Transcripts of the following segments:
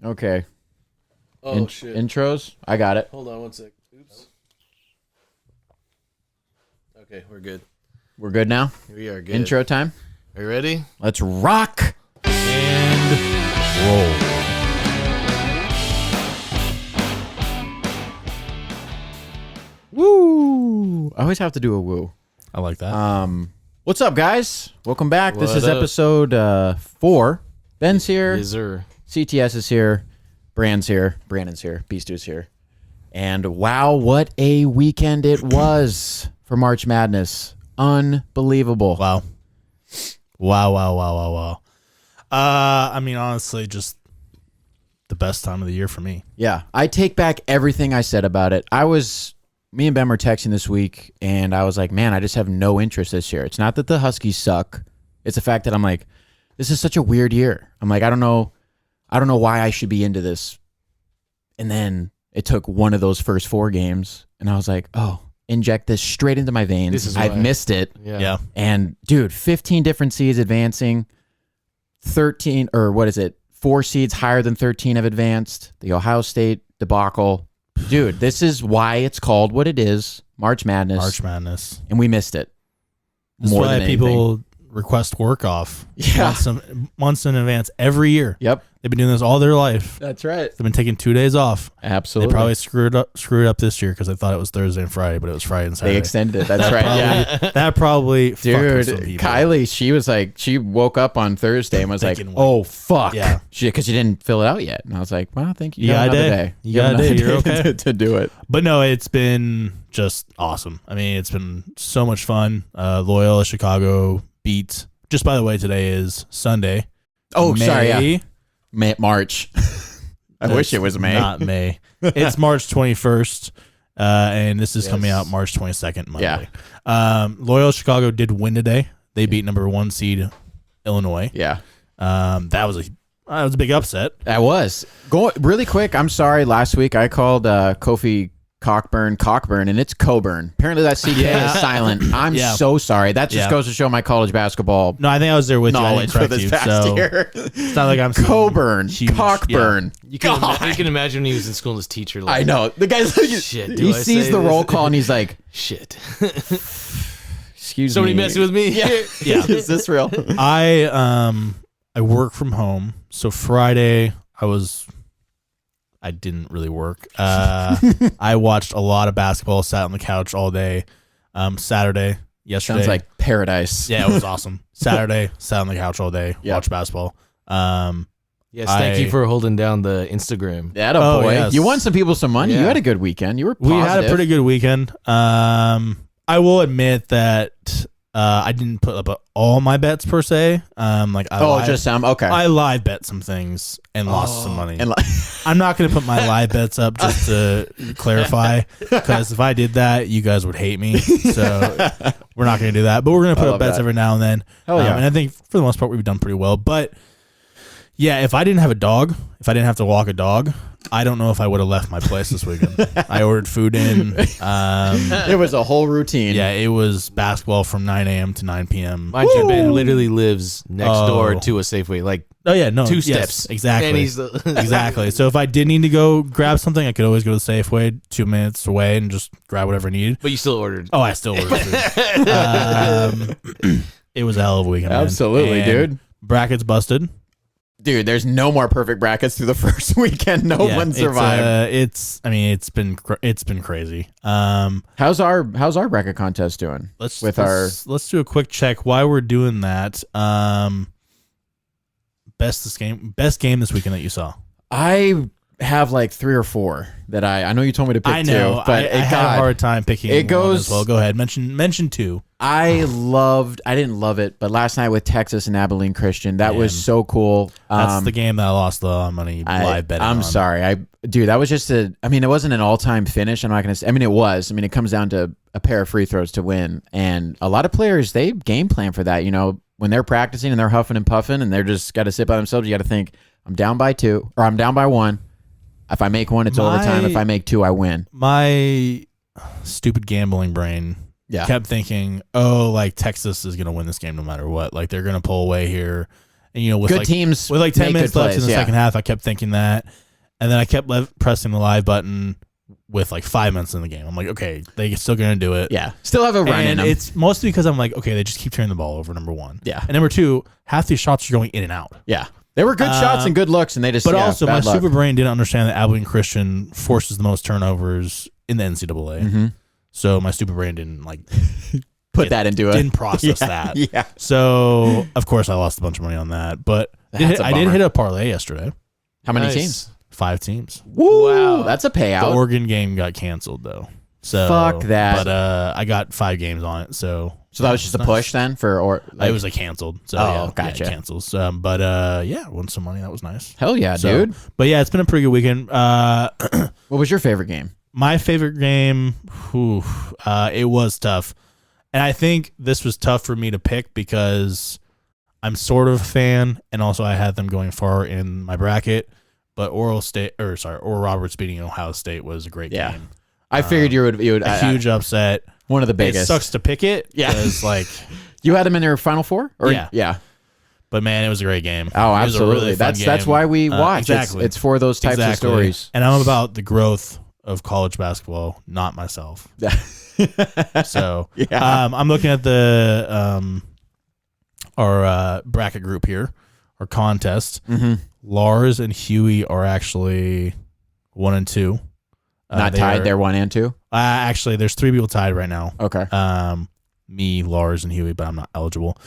Okay. Oh, shit. Intros? I got it. Hold on one sec. Oops. Okay, we're good. We're good now? We are good. Intro time? Are you ready? Let's rock! And roll. Woo! I always have to do a woo. I like that. What's up, guys? Welcome back. This What is up? episode 4. Ben's here. Yes, sir. CTS is here. Brandon's here. Beastu's here. And wow, what a weekend it was for March Madness. Unbelievable. Wow. I mean, honestly, just the best time of the year for me. Yeah, I take back everything I said about it. Me and Ben were texting this week, and I was like, man, I just have no interest this year. It's not that the Huskies suck. It's the fact that I'm like, this is such a weird year. I'm like, I don't know why I should be into this. And then it took one of those first 4 games, and I was like, oh, inject this straight into my veins. I've missed it. Yeah. And dude, 15 different seeds advancing, 13, or what is it? 4 seeds higher than 13 have advanced. The Ohio State debacle. Dude, this is why it's called what it is, March Madness. And we missed it. That's more why than people anything. request work off Yeah. months in advance every year. Yep. They've been doing this all their life. That's right. They've been taking 2 days off. Absolutely. They probably screwed up this year because they thought it was Thursday and Friday, but it was Friday and Saturday. They extended it. That's right. Yeah. That probably fucked with some Dude, people. Kylie, she was like, she woke up on Thursday and was like, Thinking, oh, fuck. Yeah. Because she didn't fill it out yet. And I was like, well, thank you. You got a another day. day. You got a day. You're another okay. to do it. But no, it's been just awesome. I mean, it's been so much fun. Loyola Chicago beat. Just by the way, today is Sunday. Oh, sorry. Yeah. May. March. I wish it was May. Not May. It's March 21st, and this is coming out March 22nd, Monday. Yeah. Loyola Chicago did win today. They beat number 1 seed Illinois. Yeah. That was a big upset. That was. Go really quick. I'm sorry. Last week I called Kofi Cockburn, and it's Coburn. Apparently that CK is silent. I'm so sorry. That just goes to show my college basketball No, I think I was there with knowledge you. I for didn't this correct past you, so year. it's not like I'm Coburn, huge. Cockburn. You can imagine when he was in school and his teacher. Like, I know. The guy's like, shit. He sees the roll call and he's like, shit. excuse Somebody me. messing with me? Yeah. Is this real? I work from home, so Friday I didn't really work. I watched a lot of basketball, sat on the couch all day. Saturday, yesterday. Sounds like paradise. Yeah, it was awesome. Saturday, sat on the couch all day, watched basketball. Yes, thank you for holding down the Instagram. That a boy. Yes. You won some people some money. Yeah. You had a good weekend. You were positive. We had a pretty good weekend. I will admit that I didn't put up all my bets per se. Just some. Okay. I live bet some things and lost some money. And I'm not going to put my live bets up just to clarify, because if I did that, you guys would hate me. So we're not going to do that. But we're going to put up bets every now and then. Hell yeah. And I think for the most part, we've done pretty well. But yeah, if I didn't have a dog, if I didn't have to walk a dog, I don't know if I would have left my place this weekend. I ordered food in. it was a whole routine. Yeah, it was basketball from 9 a.m. to 9 p.m. Mind you, Ben literally lives next door to a Safeway. Like, 2 steps. Yes, Exactly. And he's Exactly. So if I did need to go grab something, I could always go to the Safeway 2 minutes away and just grab whatever I needed. But you still ordered. Oh, I still ordered food. It was a hell of a weekend. Absolutely, man. dude. Brackets busted. Dude, there's no more perfect brackets through the first weekend. No one survived. It's been crazy. How's our bracket contest doing? Let's do a quick check why we're doing that. Best game this weekend that you saw. I have like 3 or 4 that I know you told me to pick. I know, 2, but I had a hard time picking. It goes one as well. Go ahead, mention 2. I didn't love it, but last night with Texas and Abilene Christian, that was so cool. That's the game that I lost the money live betting on. I'm sorry. Dude, that was just it wasn't an all-time finish. I'm not going to say, it was. It comes down to a pair of free throws to win. And a lot of players, they game plan for that. When they're practicing and they're huffing and puffing and they're just got to sit by themselves, you got to think, I'm down by 2 or I'm down by 1. If I make 1, it's overtime. If I make 2, I win. My stupid gambling brain kept thinking, Texas is going to win this game no matter what. Like, they're going to pull away here. And with good teams with 10 minutes left in the plays, second half, I kept thinking that, and then I kept pressing the live button with 5 minutes in the game. I'm like, okay, they're still gonna do it. Yeah, still have a run in And them. it's mostly because I'm like, okay, they just keep turning the ball over. Number one, Yeah. and number two, half these shots are going in and out. Yeah, they were good shots and good looks, and they just. But also, my bad luck. super brain didn't understand that Abilene Christian forces the most turnovers in the NCAA. Mm-hmm. So my stupid brain didn't put that into it. Didn't process that. Yeah. So of course I lost a bunch of money on that, but I did hit a parlay yesterday. How many Nice. teams? 5 teams. Woo! Wow. That's a payout. The Oregon game got canceled though. So Fuck that. But I got 5 games on it. So that was just a push then for it was canceled. So gotcha. it cancels. But won some money. That was nice. Hell yeah, So, dude. But yeah, it's been a pretty good weekend. What was your favorite game? My favorite game, it was tough. And I think this was tough for me to pick because I'm sort of a fan, and also I had them going far in my bracket. But Oral Roberts beating Ohio State was a great game. I figured you would A huge upset. one of the biggest. It sucks to pick it. Yeah. Because, you had them in their Final Four? Or, Yeah. But man, it was a great game. Oh, It was a absolutely. really fun That's game. why we watch. Exactly. It's for those types of stories. And I'm about the growth of college basketball, not myself. So I'm looking at the our bracket group here, our contest. Mm-hmm. Lars and Huey are actually 1 and 2. Not tied. They're 1 and 2. Actually, there's 3 people tied right now. Okay. Me, Lars, and Huey, but I'm not eligible.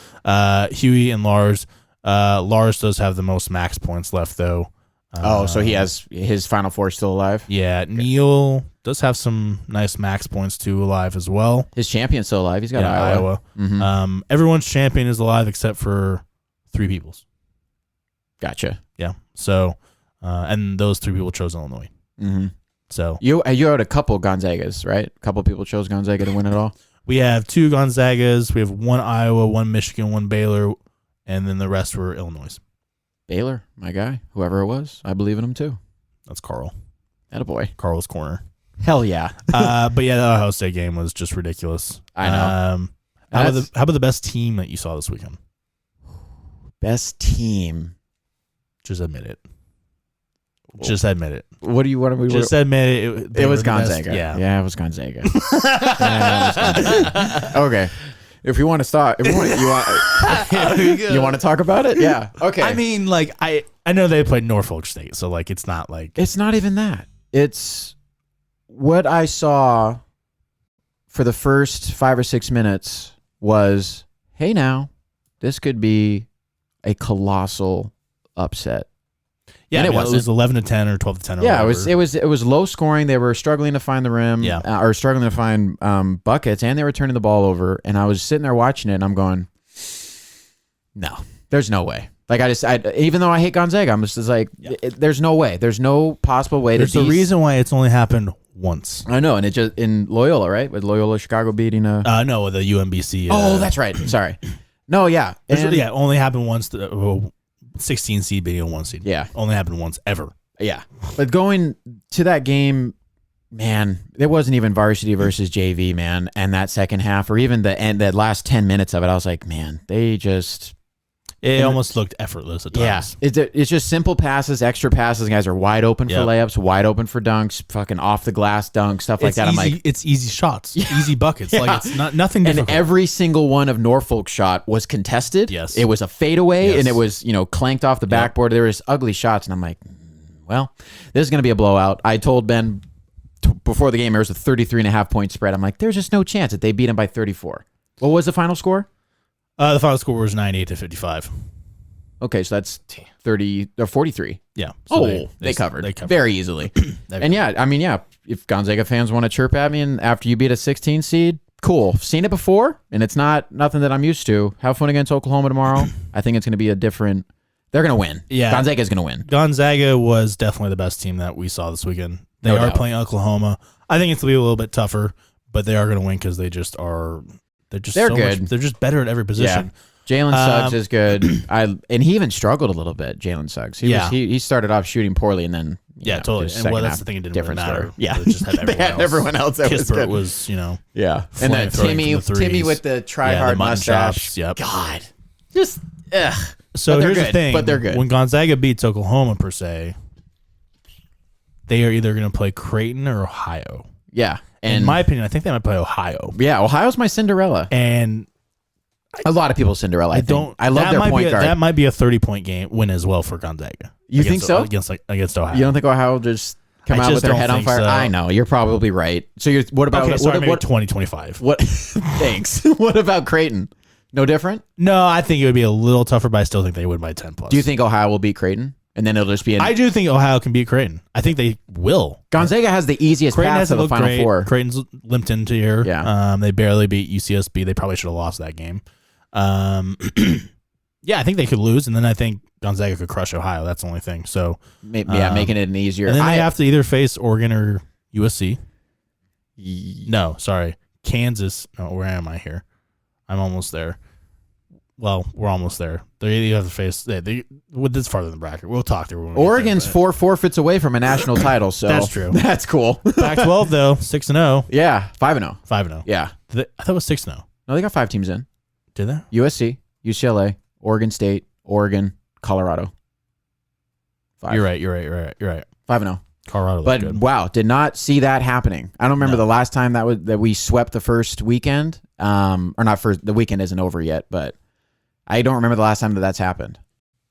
Huey and Lars. Lars does have the most max points left though. So he has his Final Four still alive. Yeah, okay. Neil does have some nice max points too alive as well. His champion's still alive. He's got Iowa. Mm-hmm. Everyone's champion is alive except for 3 people's. Gotcha. Yeah. So, and those 3 people chose Illinois. Mm-hmm. So you had a couple Gonzagas, right? A couple people chose Gonzaga to win it all. We have 2 Gonzagas. We have 1 Iowa, 1 Michigan, 1 Baylor, and then the rest were Illinois. Baylor, my guy, whoever it was, I believe in him too. That's Carl. Attaboy. Carl's corner. Hell yeah. But yeah, the Ohio State game was just ridiculous. I know. How about the best team that you saw this weekend? Best team. Just admit it. Just admit it. What do you want to? Just admit it. It was Gonzaga. Yeah, it was Gonzaga. Okay. If you want to start, you want to talk about it? Yeah. Okay. I mean, I know they played Norfolk State, so it's not like it's not even that. It's what I saw for the first 5 or 6 minutes was, hey, now this could be a colossal upset. Yeah, and it was 11-10 or 12-10. Yeah, it was low scoring. They were struggling to find the rim, or struggling to find buckets, and they were turning the ball over. And I was sitting there watching it, and I'm going, no, there's no way. Even though I hate Gonzaga, I'm just like, there's no way. There's no possible way. There's a reason why it's only happened once. I know, and it just in Loyola, right? With Loyola Chicago beating no, the UMBC. Oh, that's right. Sorry. No, yeah, only happened once. 16 seed beating a 1 seed. Yeah. Only happened once ever. Yeah. But going to that game, man, it wasn't even varsity versus JV, man. And that second half, or even the last 10 minutes of it, I was like, man, they just... It almost looked effortless at times. Yeah. It's just simple passes, extra passes. Guys are wide open for layups, wide open for dunks, fucking off the glass dunks, stuff like that. I'm like, it's easy shots, easy buckets. Yeah. It's not nothing difficult. And every single one of Norfolk's shot was contested. Yes. It was a fadeaway, and it was, clanked off the backboard. There was ugly shots, and I'm like, well, this is going to be a blowout. I told Ben before the game, there was a 33.5 point spread. I'm like, there's just no chance that they beat him by 34. What was the final score? The final score was 98-55. Okay, so that's 30 or 43. Yeah. So they covered very easily. And if Gonzaga fans want to chirp at me and after you beat a 16 seed, cool. Seen it before, and it's nothing that I'm used to. Have fun against Oklahoma tomorrow. I think it's going to be a different. They're going to win. Yeah, Gonzaga's going to win. Gonzaga was definitely the best team that we saw this weekend. They are playing Oklahoma. I think it's going to be a little bit tougher, but they are going to win because they just are. They're good. They're just better at every position. Yeah. Jalen Suggs is good. And he even struggled a little bit. Jalen Suggs. He started off shooting poorly, and then totally. And that's the thing. It didn't really matter. Story. Yeah, they just had everyone else. That Kispert was yeah. And then Timmy with the try hard mustache. Yep. God, just So But they're here's the good, thing. but they're good. When Gonzaga beats Oklahoma, per se, they are either going to play Creighton or Ohio. Yeah. And in my opinion, I think they might play Ohio. yeah, Ohio's my Cinderella. And A lot of people Cinderella. I love that their might point be guard. That might be a 30-point game win as well for Gonzaga. You think so? Against Ohio. You don't think Ohio will just come I out just with their don't head on think fire? so. I know. You're probably right. So what about Okay, sorry, maybe what 20-25. what thanks. What about Creighton? No different? No, I think it would be a little tougher, but I still think they would by 10 plus. Do you think Ohio will beat Creighton? And then it'll just be I do think Ohio can beat Creighton. I think they will. Gonzaga has the easiest Creighton path hasn't to the looked Final great. Four. Creighton's limped into here. Yeah. They barely beat UCSB. They probably should have lost that game. Yeah, I think they could lose, and then I think Gonzaga could crush Ohio. That's the only thing. So Making it an easier. And then they have to either face Oregon or USC. No, sorry, Kansas. No, where am I here? I'm almost there. Well, we're almost there. They have to face. This farther than the bracket. We'll talk to everyone. Oregon's 4 forfeits away from a national title, so That's true. That's cool. Pac-12 though, 6-0, Yeah, 5-0. 5-0. Yeah. I thought it was 6-0. No, they got 5 teams in. Did they? USC, UCLA, Oregon State, Oregon, Colorado. 5. You're right. 5-0. Colorado. But Good. wow, did not see that happening. I don't remember the last time that we swept the first weekend. Or not first. The weekend isn't over yet, but I don't remember the last time that's happened.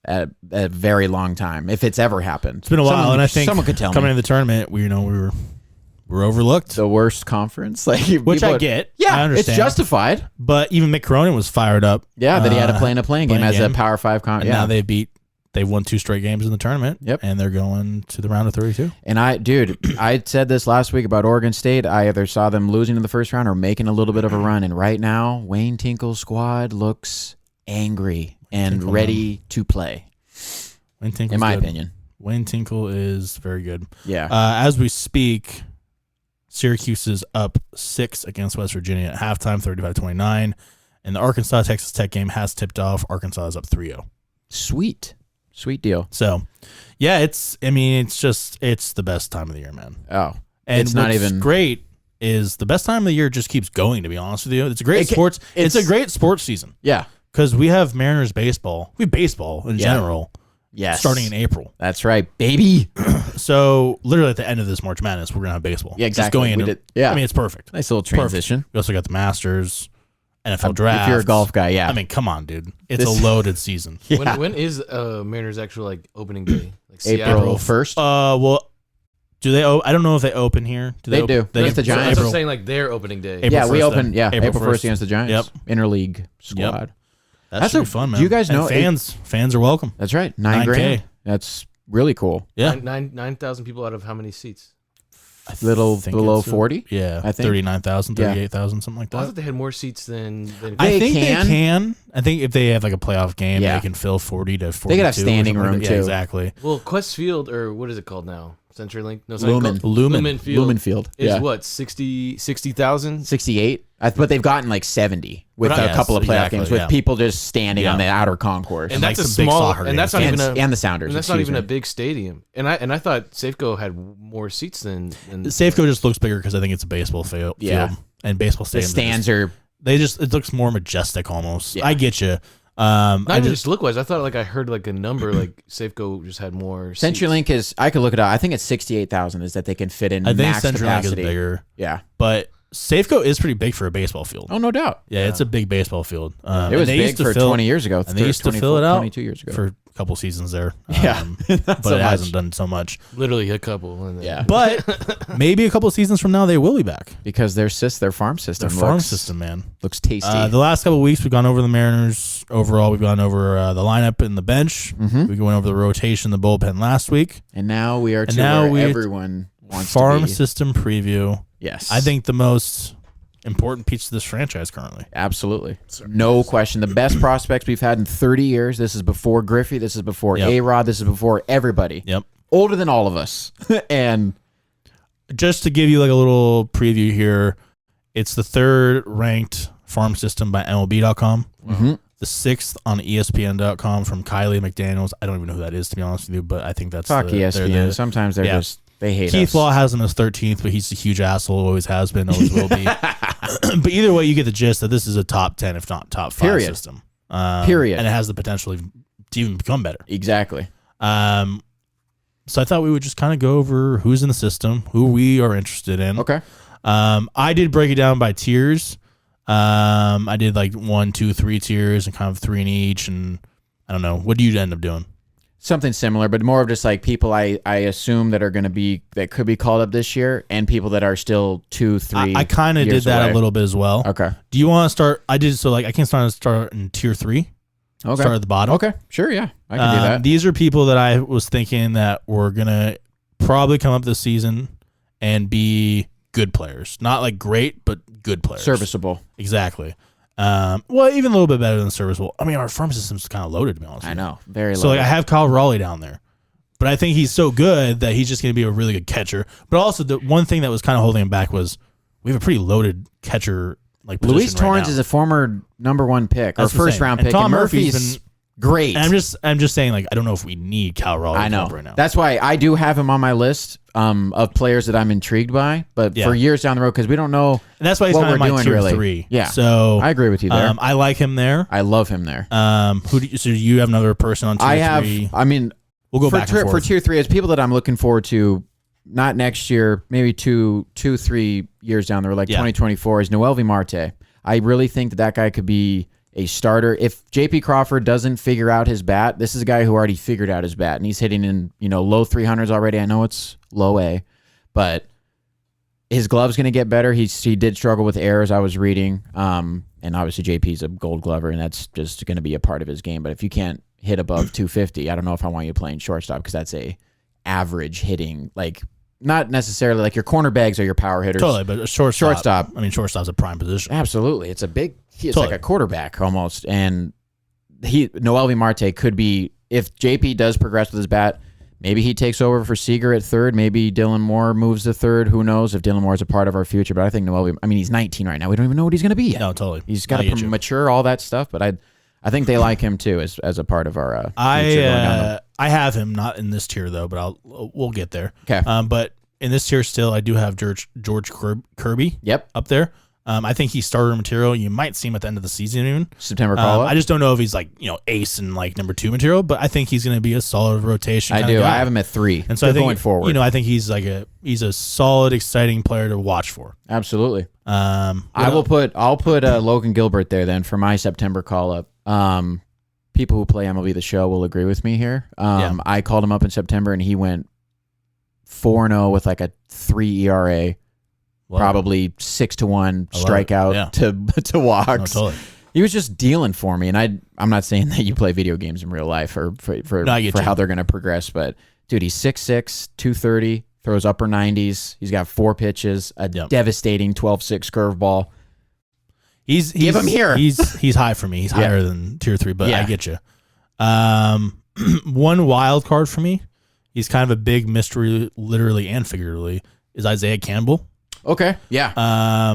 At a very long time, if it's ever happened. It's been a while, and I think someone could tell coming me. into the tournament, we were overlooked, The worst conference, like which I get. Yeah, I understand. it's justified. But even Mick Cronin was fired up. Yeah, that he had to play in a playing game playing as game. a Power 5 And now they've won 2 straight games in the tournament. Yep. And they're going to the round of 32. And I said this last week about Oregon State. I either saw them losing in the first round or making a little bit of a run. And right now, Wayne Tinkle's squad looks angry and ready to play. Wayne Tinkle's in my good. opinion. Wayne Tinkle is very good. Yeah. As we speak, Syracuse is up 6 against West Virginia at halftime, 35-29. And the Arkansas-Texas Tech game has tipped off. Arkansas is up 3-0. Sweet deal. So, yeah, it's the best time of the year, man. Oh, And it's not what's even great is the best time of the year just keeps going, to be honest with you. It's a great it's a great sports season. Yeah. Because we have Mariners baseball. We have baseball in general. Yes. Starting in April. That's right, baby. So literally at the end of this March Madness, we're gonna have baseball. Yeah, exactly. Just going into, Yeah. I mean, it's perfect. Nice little transition. We also got the Masters, NFL draft. If you're a golf guy, yeah. I mean, come on, dude. It's a loaded season. Yeah. When is Mariners actual opening day? Like April 1st. Well, do they? I don't know if they open here. They do. Against the Giants. I'm saying like their opening day. April Yeah, we 1st open. then. Yeah, April 1st against the Giants. Yep. Interleague squad. That should be fun, man. Do you guys know And fans are welcome. That's right. 9 9K. grand. That's really cool. Yeah, 9,000 people out of how many seats? Little think below it's 40. Yeah, I think. 39,000, 38,000, something like I that. thought they had more seats than I think They they can. I think if they have like a playoff game, Yeah. they can fill 40 to 42. They could have or standing something like room, that. too. Yeah, exactly. Well, Quest Field, or what is it called now? CenturyLink? No, Lumen. Lumen Field. Lumen Field. Is Yeah. what, 60,000? 68. But they've gotten like 70 with a Yes, couple of playoff exactly, games with yeah. people just standing on the outer concourse. And like that's a some big small, soccer and that's not games. even a, and the Sounders. and that's not excuse even me. a big stadium. And I thought Safeco had more seats than Safeco just looks bigger because I think it's a baseball field. Yeah. And baseball The stadiums. stands are. It looks more majestic almost. Yeah. I get you. not even just look wise. I thought I heard like a number like Safeco just had more seats. CenturyLink is. I could look it up. I think it's 68,000 is that they can fit in I think max CenturyLink capacity. is bigger, Yeah. but Safeco is pretty big for a baseball field. Oh, no doubt. Yeah, it's a big baseball field. It and was they big used to for fill- 20 years ago. And they used to fill it out 22 years ago. for a couple seasons there. Yeah, but so it hasn't much. done so much. Literally a couple. And then, Yeah. But maybe a couple seasons from now they will be back. Because their farm system Their farm looks, system, man. looks tasty. The last couple of weeks we've gone over the Mariners. Overall, we've gone over the lineup and the bench. Mm-hmm. We went over the rotation, the bullpen last week. and now we are And to now where we- everyone wants Farm to be. system preview. Yes. I think the most important piece of this franchise currently. Absolutely. No question. The best prospects we've had in 30 years. This is before Griffey. This is before Yep. A-Rod. This is before everybody. Yep. Older than all of us. And Just to give you like a little preview here, it's the 3rd ranked farm system by MLB.com. Mhm. The 6th on ESPN.com from Kylie McDaniels. I don't even know who that is, to be honest with you, but I think that's fuck they're ESPN. Sometimes they're Yeah. just, they hate Keith us. Law has him as 13th, but he's a huge asshole. Always has been, always will be. But either way, you get the gist that this is a top 10, if not top 5 Period. system. Period. And it has the potential even become better. Exactly. So I thought we would just kind of go over who's in the system, who we are interested in. Okay. I did break it down by tiers. I did like 1, 2, 3 tiers and kind of 3 in each. And I don't know. What do you end up doing? Something similar, but more of just like people I assume that are going to be, that could be called up this year, and people that are still 2, 3. I kind of did that away. a little bit as well. Okay. Do you want to start? I did so like I can start in tier 3. Okay. Start at the bottom. Okay. Sure. Yeah. I can do that. These are people that I was thinking that were gonna probably come up this season and be good players, not like great, but good players. Serviceable. Exactly. Well, even a little bit better than serviceable. I mean, our farm system's kind of loaded, to be honest. I know. Very low. So like I have Kyle Raleigh down there, but I think he's so good that he's just going to be a really good catcher. But also the one thing that was kind of holding him back was we have a pretty loaded catcher like position Luis Torrens is a former number 1 pick or That's what I'm first saying. round And pick. Tom And Murphy's Murphy's great. And I'm just saying, like, I don't know if we need Kyle Raleigh I know. right now. That's why I do have him on my list of players that I'm intrigued by, but for years down the road, because we don't know. And that's why he's what kind of we're my doing, tier really. 3. Yeah. So I agree with you there. I like him there. I love him there. So do you have another person on tier 3? I mean, We'll go back and forth. For tier 3, it's people that I'm looking forward to. Not next year, maybe 2, 3 years down the road, like 2024, is Noelvi Marte. I really think that guy could be a starter. If JP Crawford doesn't figure out his bat, this is a guy who already figured out his bat, and he's hitting in low 300s already. I know it's low A, but his glove's going to get better. He did struggle with errors, I was reading, and obviously JP's a Gold Glover, and that's just going to be a part of his game. But if you can't hit above 250, I don't know if I want you playing shortstop, because that's a average hitting, like not necessarily like your corner bags are your power hitters. Totally, but a shortstop. I mean, shortstop's a prime position. Absolutely, it's like a quarterback almost. And Noelvi Marte could be, if JP does progress with his bat, maybe he takes over for Seager at third. Maybe Dylan Moore moves to third. Who knows if Dylan Moore is a part of our future? But I think Noelvi. I mean, he's 19 right now. We don't even know what he's going to be yet. No, totally. He's got to mature, all that stuff. But I think they like him too as a part of our future. I have him not in this tier though, but we'll get there. Okay. But in this tier still, I do have George Kirby. Yep. Up there. I think he's starter material. You might see him at the end of the season even. September call up. I just don't know if he's like ace and like number 2 material, but I think he's going to be a solid rotation. I do. I have him at 3. And so I think going forward, I think he's a solid, exciting player to watch for. Absolutely. I'll put Logan Gilbert there then for my September call up. People who play MLB The Show will agree with me here. I called him up in September and he went 4-0 with like a 3 ERA. Wow. Probably 6-1 strikeout to walks. No, totally. He was just dealing for me, and I'm not saying that you play video games in real life or for how they're going to progress, but dude, he's 6'6", 230, throws upper 90s. He's got 4 pitches, a devastating 12-6 curveball. Give him here. He's high for me. He's higher than tier 3, but I get you. One wild card for me. He's kind of a big mystery, literally and figuratively. Is Isaiah Campbell. Okay. Yeah.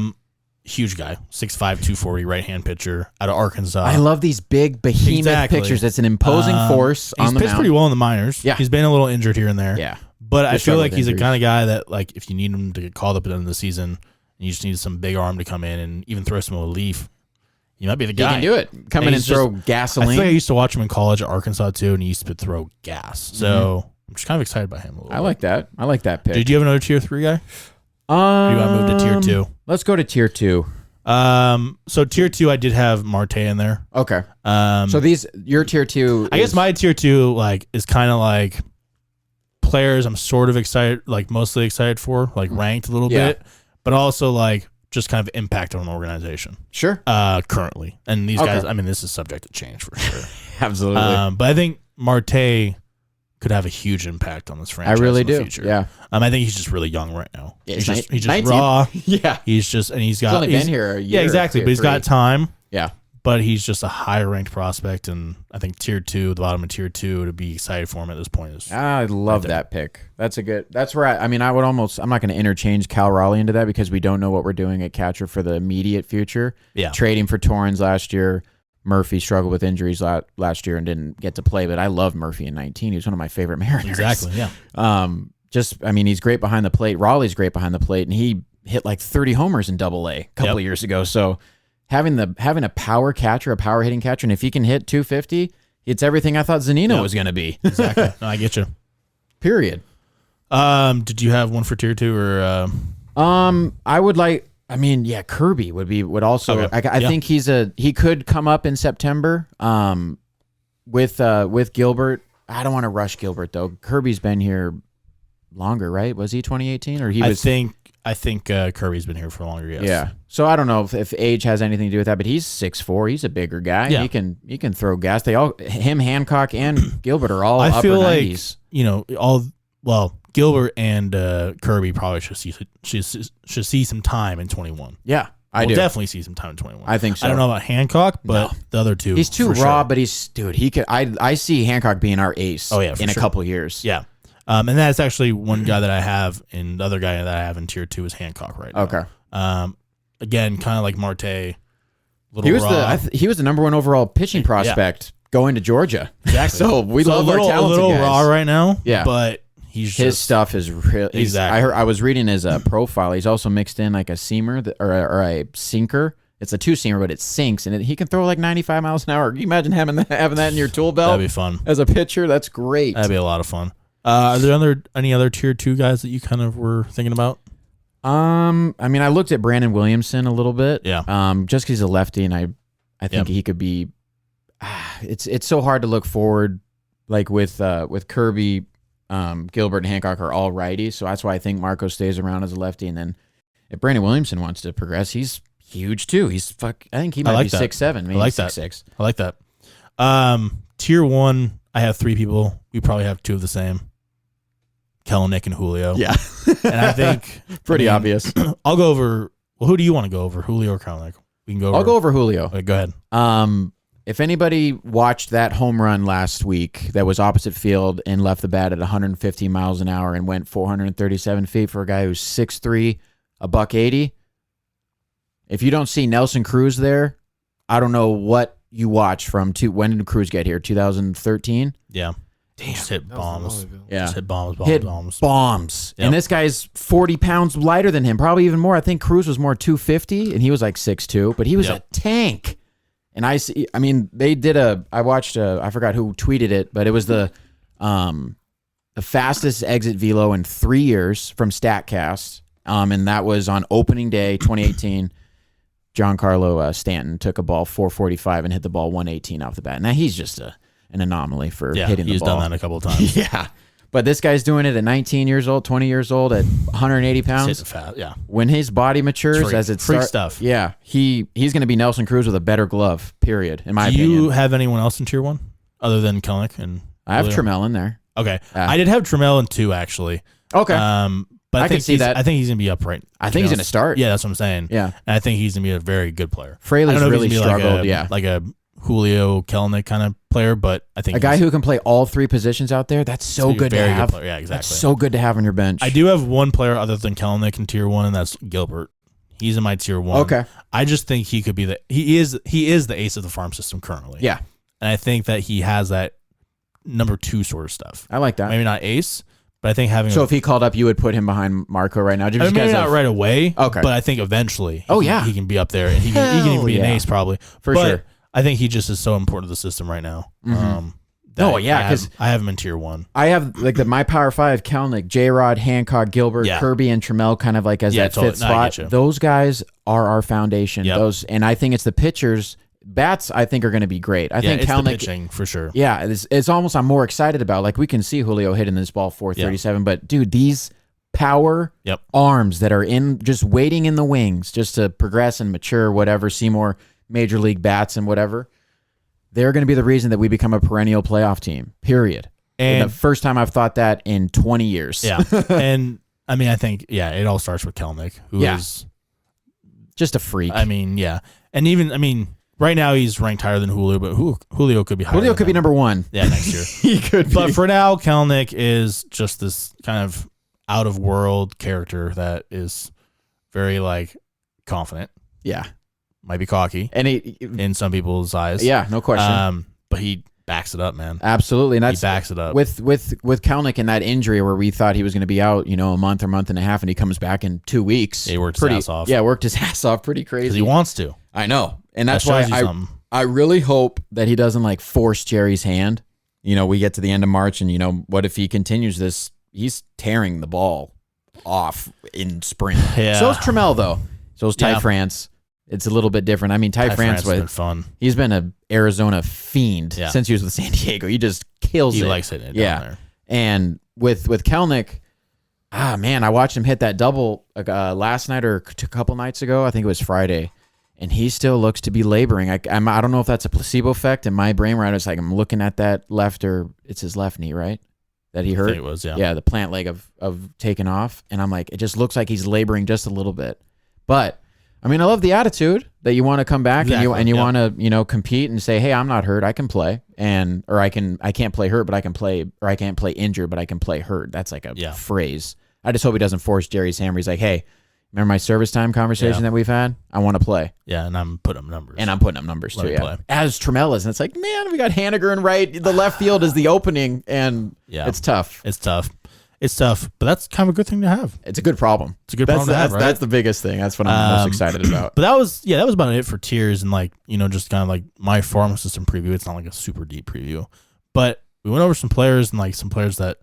Huge guy, 6'5", 240, right-hand pitcher out of Arkansas. I love these big behemoth pictures. That's an imposing force on the mound. He's pitched pretty well in the minors. Yeah. He's been a little injured here and there. Yeah. But I feel like he's the kind of guy that, like, if you need him to get called up at the end of the season, and you just need some big arm to come in and even throw some relief, he might be the guy. He can do it. Come in and throw gasoline. I feel like I used to watch him in college at Arkansas, too, and he used to throw gas. So I'm just kind of excited by him a little bit. Like that. I like that pick. Did you have another tier 3 guy? Or do you want to move to tier 2? Let's go to tier 2. So tier 2, I did have Marte in there. Okay. So your tier 2. I guess my tier 2 is kind of like players I'm sort of excited, like mostly excited for, like ranked a little bit, but also like just kind of impact on an organization. Sure. Currently, and these guys, I mean, this is subject to change for sure. Absolutely. But I think Marte could have a huge impact on this franchise. I really in the do. future. Yeah. I think he's just really young right now. Yeah, he's just 19. raw. Yeah. He's got. He's only been here a year. Yeah, exactly. But he's got time. Yeah. But he's just a higher ranked prospect, and I think tier 2, the bottom of tier 2, to be excited for him at this point is. I love that pick. That's where I'm not going to interchange Cal Raleigh into that because we don't know what we're doing at catcher for the immediate future. Yeah. Trading for Torrens last year. Murphy struggled with injuries last year and didn't get to play, but I love Murphy in 19. He was one of my favorite Mariners. Exactly, yeah. He's great behind the plate. Raleigh's great behind the plate, and he hit like 30 homers in Double A a couple of years ago. So having a power catcher, a power hitting catcher, and if he can hit 250, It's everything I thought Zanino was going to be. Exactly. No, I get you. Period. Did you have one for tier 2 or? I would like. I mean, yeah, Kirby would also. Okay. I think he could come up in September. With Gilbert, I don't want to rush Gilbert though. Kirby's been here longer, right? Was he 2018 or he was? I think Kirby's been here for longer. Yes. Yeah. So I don't know if age has anything to do with that, but he's 6'4". He's a bigger guy. Yeah. He can throw gas. Him, Hancock, and Gilbert are all I upper feel 90s. Like Gilbert and Kirby probably should see some time in 21. Yeah, I do definitely see some time in 21. I think so. I don't know about Hancock, but the other two. He's too raw, sure. but he could. I see Hancock being our ace. Oh, yeah, in a couple years. Yeah. And that's actually one guy that I have, and the other guy that I have in tier 2 is Hancock right now. Okay. Again, kind of like Marte. He was he was the number 1 overall pitching prospect going to Georgia. Exactly. So we love our talented a little guys. raw right now. Yeah. But his stuff is real. Exactly. I was reading his profile. He's also mixed in like a seamer or a sinker. It's a 2-seamer, but it sinks, and he can throw like 95 miles an hour. Can you imagine having that in your tool belt? That'd be fun. As a pitcher, that's great. That'd be a lot of fun. Are there any other tier 2 guys that you kind of were thinking about? I mean, I looked at Brandon Williamson a little bit. Yeah. Just because he's a lefty, and I think he could be. It's so hard to look forward, like with Kirby, Gilbert, and Hancock are all righties, so that's why I think Marco stays around as a lefty, and then if Brandon Williamson wants to progress, he's huge too. I think he might be 6'7". Maybe I like 6'6". I like that. Tier 1, I have 3 people. We probably have 2 of the same. Kelenic and Julio. Yeah. And I think pretty obvious. I'll go over. Well, who do you want to go over, Julio or Kelenic? We can go over. I'll go over Julio. Okay, go ahead. If anybody watched that home run last week that was opposite field and left the bat at 150 miles an hour and went 437 feet for a guy who's 6'3", $180. If you don't see Nelson Cruz there, I don't know what you watch from when did Cruz get here? 2013? Yeah. Damn, Just hit bombs. Yeah. Just hit bombs. Bombs. Yep. And this guy's 40 pounds lighter than him, probably even more. I think Cruz was more 250, and he was like 6'2", but he was a tank. And I watched I forgot who tweeted it, but it was the fastest exit velo in 3 years from StatCast. And that was on opening day, 2018. Giancarlo Stanton took a ball 445 and hit the ball 118 off the bat. Now he's just an anomaly for hitting the ball. He's done that a couple of times. Yeah. But this guy's doing it at 19 years old, 20 years old, at 180 pounds. When his body matures, as it freak starts, stuff. Yeah, he's going to be Nelson Cruz with a better glove. Period. In my opinion. Do you have anyone else in tier 1 other than Kelenic and? I have Julio? Trammell in there. Okay, I did have Trammell in 2 actually. Okay, but I can see that. I think he's gonna be upright. I think he's gonna start. Yeah, that's what I'm saying. Yeah, and I think he's gonna be a very good player. Fraley's really struggled. Like a Julio Kelenic kind of player, but I think a guy who can play all 3 positions out there. That's so good to have. Good yeah, exactly. That's so good to have on your bench. I do have one player other than Kelenic in tier 1, and that's Gilbert. He's in my tier 1. Okay, I just think he could be he is the ace of the farm system currently. Yeah, and I think that he has that number 2 sort of stuff. I like that. Maybe not ace, but I think having. So if he called up, you would put him behind Marco right now. Maybe not right away. Okay, but I think eventually. He can be up there, and he can even be an ace probably for sure. I think he just is so important to the system right now. Mm-hmm. Because I have him in tier 1. I have like my power 5: Kelenic, J-Rod, Hancock, Gilbert, Kirby, and Trammell, kind of like as that fifth spot. Those guys are our foundation. Yep. And I think it's the pitchers. Bats, I think, are going to be great. I think it's Kelenic, the pitching for sure. Yeah, it's almost I'm more excited about. Like we can see Julio hitting this ball 437, but dude, these power arms that are just waiting in the wings just to progress and mature, whatever, see more major league bats and whatever. They're going to be the reason that we become a perennial playoff team. Period. And the first time I've thought that in 20 years. Yeah, and I mean, I think it all starts with Kelenic, who is just a freak. I mean, and even right now he's ranked higher than Julio, but Julio could be higher. Julio could be number 1. Yeah, next year he could. But for now, Kelenic is just this kind of out of world character that is very confident. Yeah. Might be cocky, and he in some people's eyes. Yeah, no question. But he backs it up, man. Absolutely, and he backs it up with Kelenic and that injury where we thought he was going to be out, a month or month and a half, and he comes back in 2 weeks. He worked his ass off. Yeah, worked his ass off pretty crazy. Because he wants to. I know, and that's why I really hope that he doesn't like force Jerry's hand. You know, we get to the end of March and, you know, what if he continues this? He's tearing the ball off in spring. Yeah. So is Trammell, though. So is Ty Yeah. France. It's a little bit different. I mean, Ty France has been fun. He's been an Arizona fiend Yeah. since he was with San Diego. He just kills it. He likes hitting it down there. And with Kelnick, man, I watched him hit that double last night or a couple nights ago. I think it was Friday. And he still looks to be laboring. I don't know if that's a placebo effect in my brain where I was like, I'm looking at that it's his left knee, right? That he hurt? I think it was, yeah. Yeah, the plant leg of taking off. And I'm like, it just looks like he's laboring just a little bit. But, I mean, I love the attitude that you want to come back and you want to, you know, compete and say, hey, I'm not hurt. I can play. Or I can't play hurt, but I can play, or I can't play injured, but I can play hurt. That's like a phrase. I just hope he doesn't force Jerry's hand where he's like, hey, remember my service time conversation that we've had? I want to play. Yeah, and I'm putting up numbers. And I'm putting up numbers too, Play. As Trammell is. And it's like, man, we got Haniger and right. The left field is the opening, and it's tough. It's tough, but that's kind of a good thing to have. It's a good problem. It's a good problem to have, right? That's the biggest thing. That's what I'm most excited about. But that was about it for tiers and like, you know, just kind of like my farm system preview. It's not like a super deep preview, but we went over some players and like some players that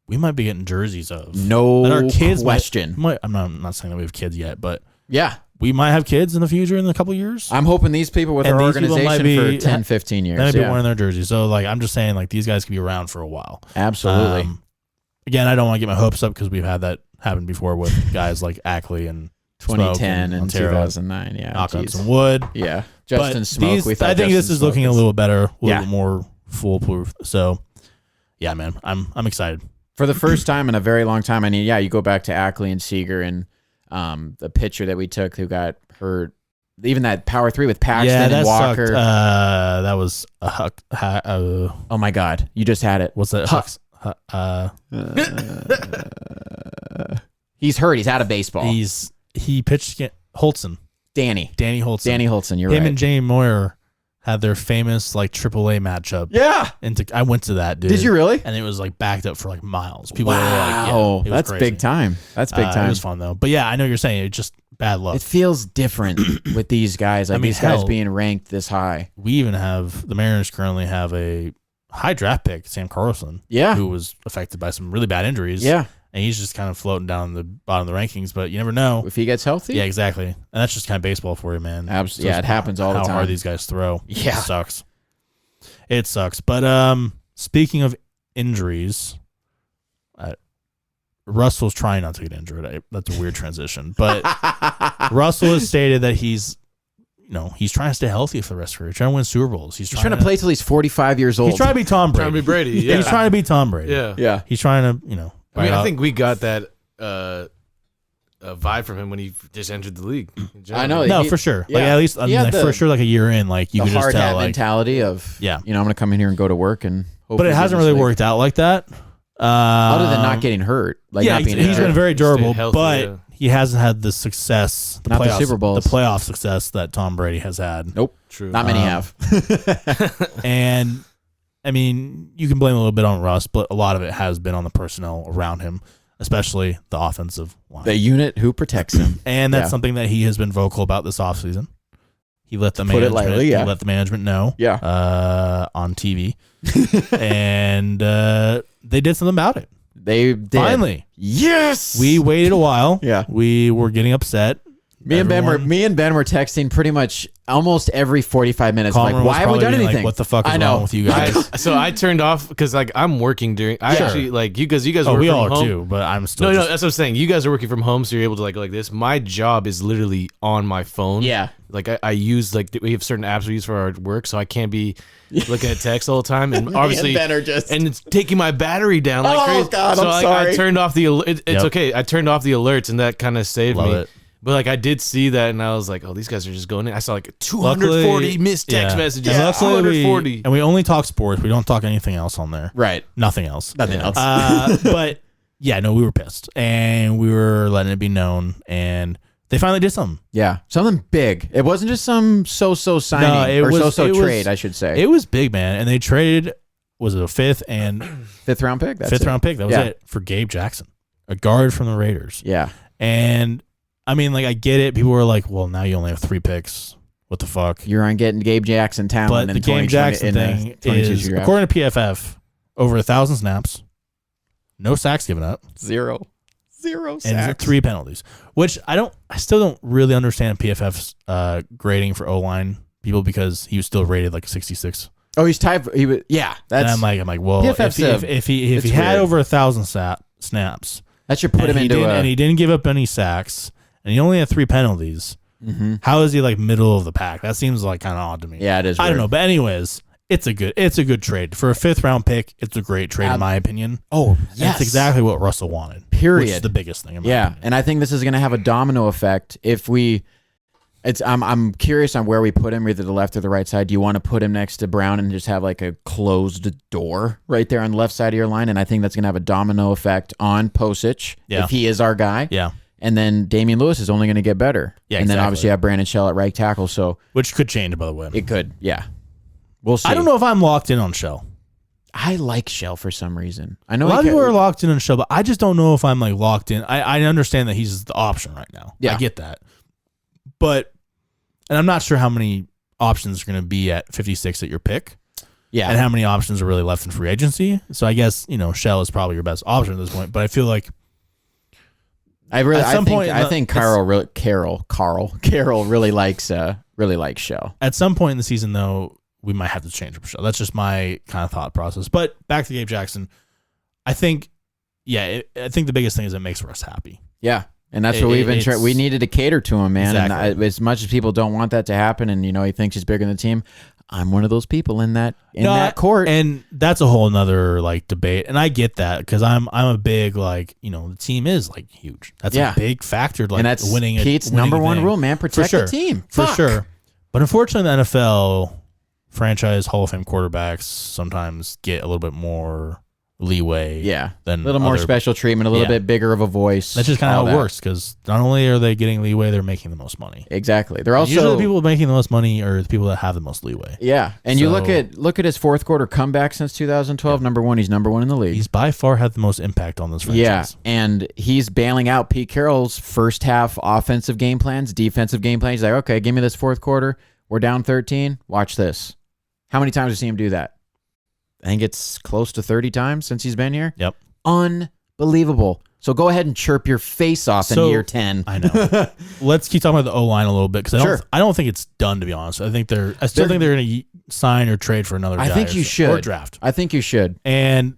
we might be getting jerseys of. No that our kids question. I'm not saying that we have kids yet, but yeah, we might have kids in the future in a couple of years. I'm hoping these people with our organization for 10, 15 years. They might be wearing their jerseys. So like, I'm just saying like these guys could be around for a while. Absolutely. Again, I don't want to get my hopes up because we've had that happen before with guys like Ackley and 2010 and Montero, 2009. Yeah. Knock on some wood. Yeah. Justin But Smoke. I think this is looking a little better, a little bit more foolproof. So yeah, man, I'm excited. For the first time in a very long time. I mean, you go back to Ackley and Seager and the pitcher that we took who got hurt. Even that power 3 with Paxton and Walker. Sucked. That was a huck. Oh my God. You just had it. What's that? He's hurt. He's out of baseball. He pitched Holtzen. Danny Holtzen. You're right. Him and Jamie Moyer had their famous like AAA matchup. Yeah. And I went to that, dude. Did you really? And it was like backed up for like miles. People were like, wow. That's crazy. big time. That's big time. It was fun though. But yeah, I know you're saying it's just bad luck. It feels different with these guys. Like these guys being ranked this high. We even have the Mariners currently have a high draft pick, Sam Carlson. Yeah. Who was affected by some really bad injuries. Yeah. And he's just kind of floating down the bottom of the rankings, but you never know. If he gets healthy? Yeah, exactly. And that's just kind of baseball for you, man. Absolutely. Yeah, it happens all the time. How hard these guys throw. Yeah. It sucks. But speaking of injuries, Russell's trying not to get injured. That's a weird transition. But Russell has stated that he's trying to stay healthy for the rest of his career. He's trying to win Super Bowls. He's trying to play till he's 45 years old. He's trying to be Tom Brady. Trying to be Brady. Yeah. He's trying to be Tom Brady. Yeah. Yeah. He's trying to, I mean, I think we got that vibe from him when he just entered the league. I know. No, for sure. Yeah. Like at least for sure, like a year in, like you could just tell, like mentality of I'm going to come in here and go to work and. But it hasn't really worked out like that. Other than not getting hurt, like not being he's been very durable, healthy, but he hasn't had the success, not the Super Bowls, the playoff success that Tom Brady has had. Nope, true. Not many have. And I mean, you can blame a little bit on Russ, but a lot of it has been on the personnel around him, especially the offensive line, the unit who protects him, and that's something that he has been vocal about this offseason. He let the management know, on TV, and they did something about it. They did. Finally, yes. We waited a while. Yeah, we were getting upset. Me and Ben were texting pretty much almost every 45 minutes. Like, why have we done anything? Like, what the fuck is wrong with you guys? So I turned off because like I'm working during. Actually like you guys. Oh, we work all from are home. too. But I'm still. No, that's what I'm saying. You guys are working from home, so you're able to like this. My job is literally on my phone. Yeah. Like I use like we have certain apps we use for our work, so I can't be looking at text all the time. And obviously, and it's taking my battery down like crazy. God, so I'm sorry. I turned off the. It's okay. I turned off the alerts, and that kind of saved me. It. But like I did see that, and I was like, "Oh, these guys are just going in." I saw like 240 missed text messages. Yeah, 240, and we only talk sports. We don't talk anything else on there. Right. Nothing else. Nothing else. But yeah, no, we were pissed, and we were letting it be known, and they finally did something. Yeah, something big. It wasn't just some so-so signing or so-so trade, I should say. It was big, man, and they traded. Was it a fifth round pick? Fifth round pick. That was it for Gabe Jackson, a guard from the Raiders. Yeah, and. I mean, like, I get it. People were like, well, now you only have 3 picks. what the fuck? You're on getting Gabe Jackson talent. But the Gabe Jackson thing is, according to PFF, over 1,000 snaps, no sacks given up, zero sacks, and 3 penalties. Which I still don't really understand PFF's grading for O-line people, because he was still rated like 66. Oh, he's tied. Yeah, that's. And I'm like, well, if he had over 1,000 snaps, that should put him into and he didn't give up any sacks, and he only had 3 penalties. Mm-hmm. How is he like middle of the pack? That seems like kind of odd to me. Yeah, it is. I don't know, but anyways, it's a good trade for a 5th round pick. It's a great trade in my opinion. Oh, yes, that's exactly what Russell wanted. Period. Which is the biggest thing. In my opinion. And I think this is going to have a domino effect if we. I'm curious on where we put him, either the left or the right side. Do you want to put him next to Brown and just have like a closed door right there on the left side of your line? And I think that's going to have a domino effect on Posich if he is our guy. Yeah. And then Damian Lewis is only going to get better. Yeah, and then obviously you have Brandon Shell at right tackle. So which could change, by the way. It could, yeah. We'll see. I don't know if I'm locked in on Shell. I like Shell for some reason. I know a lot of people are locked in on Shell, but I just don't know if I'm like locked in. I understand that he's the option right now. Yeah. I get that. But, and I'm not sure how many options are going to be at 56 at your pick. Yeah. And how many options are really left in free agency. So I guess, Shell is probably your best option at this point. But I feel like I think Carl really likes Shell. At some point in the season, though, we might have to change up Shell. That's just my kind of thought process. But back to Gabe Jackson, I think the biggest thing is it makes us happy. Yeah, and that's what we've been. We needed to cater to him, man. Exactly. And as much as people don't want that to happen, and he thinks he's bigger than the team, I'm one of those people in that court, and that's a whole nother debate. And I get that because I'm a big the team is huge. That's a big factor. And that's winning. Pete's number one rule, man. Protect the team for sure. But unfortunately, the NFL franchise Hall of Fame quarterbacks sometimes get a little bit more leeway. Yeah, than a little more special treatment, a little bit bigger of a voice. That's just kind of how it works, because not only are they getting leeway, they're making the most money. Exactly. They're also usually the people making the most money are the people that have the most leeway. Yeah, and you look at his fourth quarter comeback since 2012. Number one, he's number one in the league. He's by far had the most impact on this franchise. Yeah, and he's bailing out Pete Carroll's first half offensive game plans, defensive game plans. He's like, okay, give me this fourth quarter. We're down 13. Watch this. How many times have you seen him do that? I think it's close to 30 times since he's been here. Yep. Unbelievable. So go ahead and chirp your face off in year 10. I know. Let's keep talking about the O-line a little bit, because I don't think it's done, to be honest. I still think they're going to sign or trade for another guy. I think you should. Or draft. I think you should. And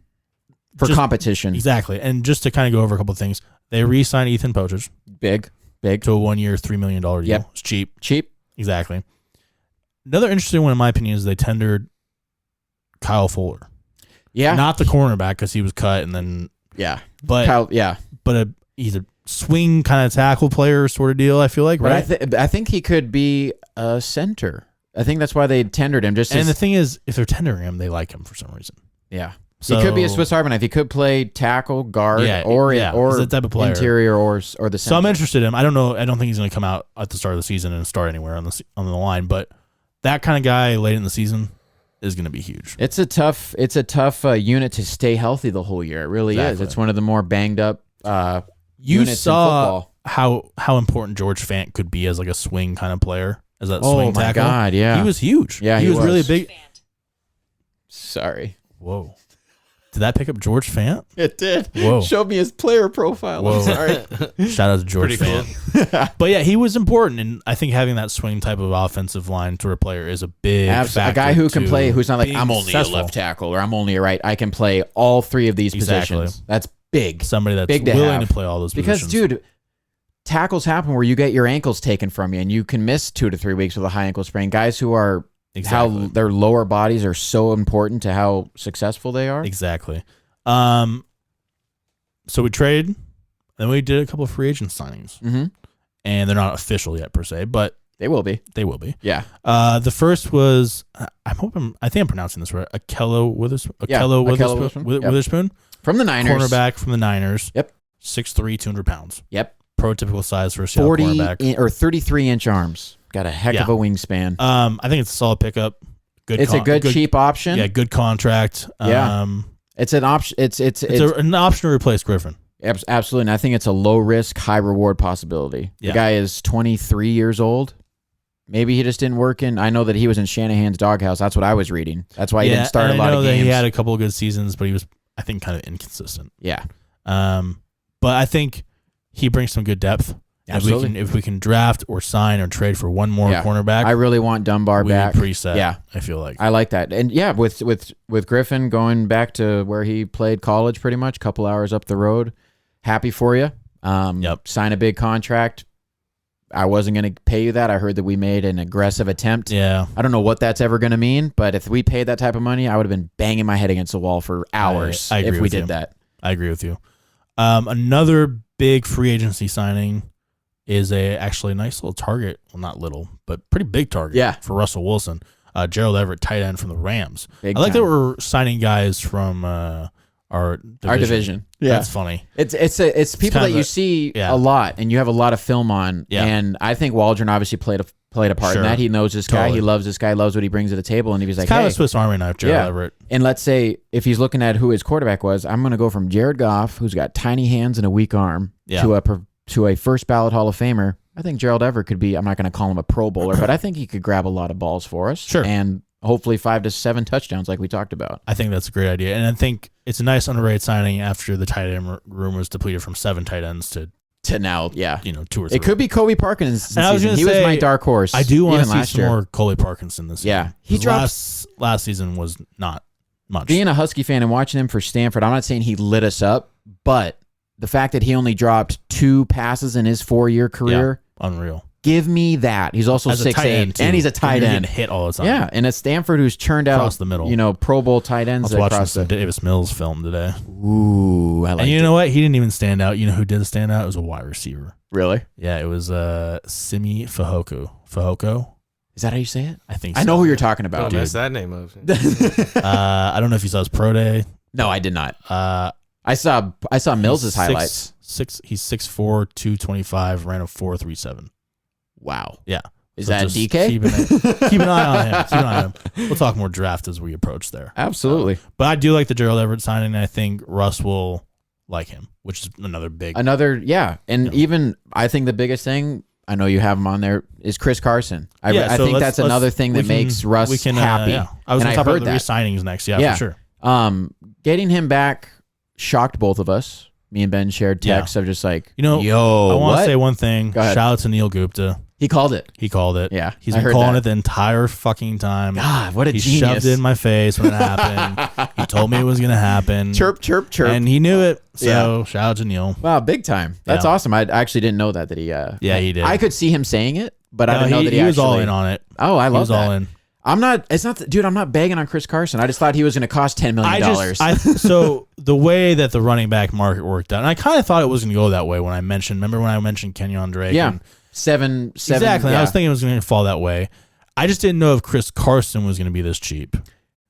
for competition. Exactly. And just to kind of go over a couple of things, they re-signed Ethan Pochich. Big. To a 1-year, $3 million deal. Yep. It's cheap. Exactly. Another interesting one, in my opinion, is they tendered Kyle Fuller. Yeah. Not the cornerback, because he was cut, and then but Kyle, but he's a swing kind of tackle player sort of deal, I feel like, right? But I think he could be a center. I think that's why they tendered him. And the thing is, if they're tendering him, they like him for some reason. Yeah. So, he could be a Swiss Army knife. He could play tackle, guard, or the type of player. Interior or the center. So I'm interested in him. I don't know. I don't think he's going to come out at the start of the season and start anywhere on the line, but that kind of guy late in the season is going to be huge. It's a tough unit to stay healthy the whole year. It really is. It's one of the more banged up units in football. How important George Fant could be as a swing kind of player, as that swing tackle. Oh my God, yeah. He was huge. Yeah, he was really big. Sorry. Whoa. Did that pick up George Fant? It did. Whoa. Showed me his player profile. Whoa. I'm sorry. Shout out to George Fant. But yeah, he was important, and I think having that swing type of offensive line sort of player is a big factor. A guy who can play, who's not I'm only a left tackle or I'm only a right. I can play all three of these positions. That's big. Somebody that's big willing to play all those positions. Because, dude, tackles happen where you get your ankles taken from you, and you can miss 2 to 3 weeks with a high ankle sprain. Guys who are how their lower bodies are so important to how successful they are. Exactly. So we traded, then we did a couple of free agent signings, and they're not official yet per se, but they will be. Yeah. The first was I think I'm pronouncing this right. Akello Witherspoon from the Niners, cornerback from the Niners. Yep. 6'3", 200 pounds. Yep. Prototypical size for a Seattle cornerback. or 33-inch arms. Got a heck of a wingspan. I think it's a solid pickup. It's a good cheap option. Yeah, good contract. Yeah. It's an option. It's an option to replace Griffin. Absolutely. And I think it's a low risk, high reward possibility. Yeah. The guy is 23 years old. maybe he just didn't work in. I know that he was in Shanahan's doghouse. That's what I was reading. That's why he didn't start a lot of games. That he had a couple of good seasons, but he was, I think, kind of inconsistent. Yeah. But I think he brings some good depth. Absolutely. If we can draft or sign or trade for one more cornerback, I really want Dunbar back. Preset. Yeah, I feel like I like that. And yeah, with Griffin going back to where he played college, pretty much a couple hours up the road. Happy for you. Sign a big contract. I wasn't going to pay you that. I heard that we made an aggressive attempt. Yeah. I don't know what that's ever going to mean, but if we paid that type of money, I would have been banging my head against the wall for hours if we did that. I agree with you. Another big free agency signing is actually a nice little target. Well, not little, but pretty big target for Russell Wilson. Gerald Everett, tight end from the Rams. I like that we're signing guys from our division. Yeah. That's funny. It's people that you see a lot and you have a lot of film on. Yeah. And I think Waldron obviously played a part in that. He knows this guy. He loves this guy, loves what he brings to the table. And he was like, kind of a Swiss Army knife, Gerald Everett. And let's say if he's looking at who his quarterback was, I'm going to go from Jared Goff, who's got tiny hands and a weak arm, to a first ballot Hall of Famer. I think Gerald Everett could be, I'm not going to call him a Pro Bowler, but I think he could grab a lot of balls for us. Sure. And hopefully 5 to 7 touchdowns like we talked about. I think that's a great idea. And I think it's a nice underrated signing after the tight end room was depleted from 7 tight ends to now, 2 or 3. It could be Kobe Parkinson. He was my dark horse. I do want to see some more Coley Parkinson this year. Yeah. He dropped last season was not much. Being a Husky fan and watching him for Stanford, I'm not saying he lit us up, but the fact that he only dropped 2 passes in his 4-year career, unreal. Give me that. He's also 6'8", and he's a tight end. Hit all the time. Yeah, and at Stanford, who's churned out across the middle, Pro Bowl tight ends. I was watching some Davis Mills film today. Ooh, I like. And you know what? He didn't even stand out. You know who did stand out? It was a wide receiver. Really? Yeah, it was Simi Fehoko. Is that how you say it? I think so. I know who you're talking about. Don't mess that name up. I don't know if you saw his pro day. No, I did not. I saw Mills' highlights. He's 6'4", 225, ran a 4.37. Wow. Yeah. Is that DK? Keep an eye on him. Keep an eye on him. We'll talk more draft as we approach there. Absolutely. But I do like the Gerald Everett signing, and I think Russ will like him, which is another big. And even I think the biggest thing, I know you have him on there, is Chris Carson. I think that's another thing that makes Russ happy. I was going to talk about the re-signings next. Yeah, for sure. Getting him back shocked both of us. Me and Ben shared texts of just like, I want to say one thing. Shout out to Neil Gupta. He called it. Yeah. He's been calling it the entire fucking time. God, what a genius. He shoved it in my face when it happened. He told me it was going to happen. Chirp, chirp, chirp. And he knew it. So shout out to Neil. Wow, big time. That's awesome. I actually didn't know that he... he did. I could see him saying it, but I didn't know that he was all in on it. Oh, I love that. He was all in. I'm not bagging on Chris Carson. I just thought he was going to cost $10 million. So the way that the running back market worked out, and I kind of thought it was going to go that way when I mentioned Kenyon Drake? Yeah. Seven. Exactly. Yeah. I was thinking it was going to fall that way. I just didn't know if Chris Carson was going to be this cheap.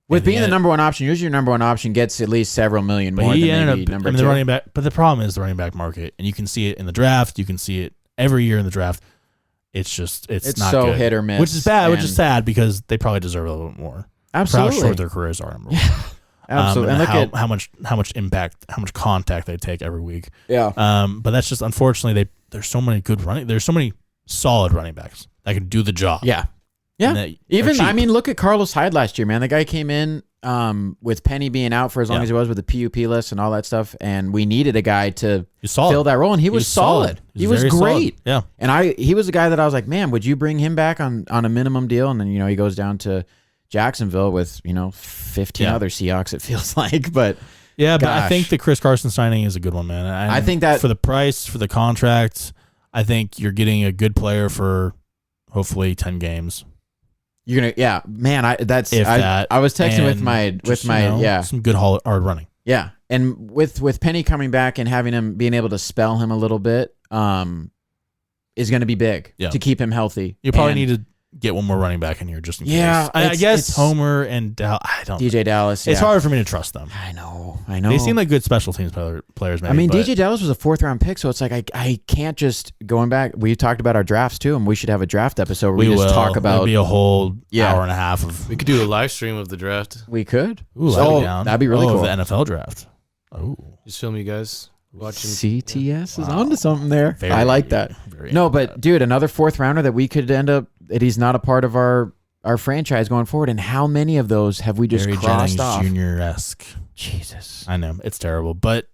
With being the number one option, usually your number one option gets at least several million more than maybe number two. The running back, but the problem is the running back market, and you can see it in the draft. You can see it every year in the draft. It's not so good. hit or miss, which is bad, which is sad because they probably deserve a little bit more. Absolutely, how short their careers are. Absolutely, and look at how much impact, how much contact they take every week. Yeah. But that's just unfortunately there's so many there's so many solid running backs that can do the job. Yeah. Yeah. Even look at Carlos Hyde last year, man. The guy came in with Penny being out for as long as he was with the PUP list and all that stuff, and we needed a guy to fill that role, and he was solid. He was great. Solid. Yeah. And he was the guy that I was like, man, would you bring him back on a minimum deal? And then he goes down to Jacksonville with 15 other Seahawks. It feels like, but but I think the Chris Carson signing is a good one, man. I think that for the price, for the contract, I think you're getting a good player for hopefully 10 games. You're gonna, man. I was texting with my some good hard running. Yeah, and with Penny coming back and having him being able to spell him a little bit, is going to be big to keep him healthy. You probably need to get one more running back in here just in case. I guess it's Homer and I don't know. DJ Dallas. It's hard for me to trust them. I know. They seem like good special teams players. Maybe, I mean, DJ Dallas was a 4th-round pick, so it's like I can't just going back. We talked about our drafts too, and we should have a draft episode where we just talk about. It'll be a whole hour and a half of. We could do a live stream of the draft. We could. Ooh, that'd be really cool. The NFL draft. Oh, just film you guys watching. CTS is onto something there. I like that. No, but dude, another 4th rounder that we could end up that he's not a part of our franchise going forward. And how many of those have we just Barry crossed Jennings off? Jr.-esque. Jesus. I know. It's terrible. But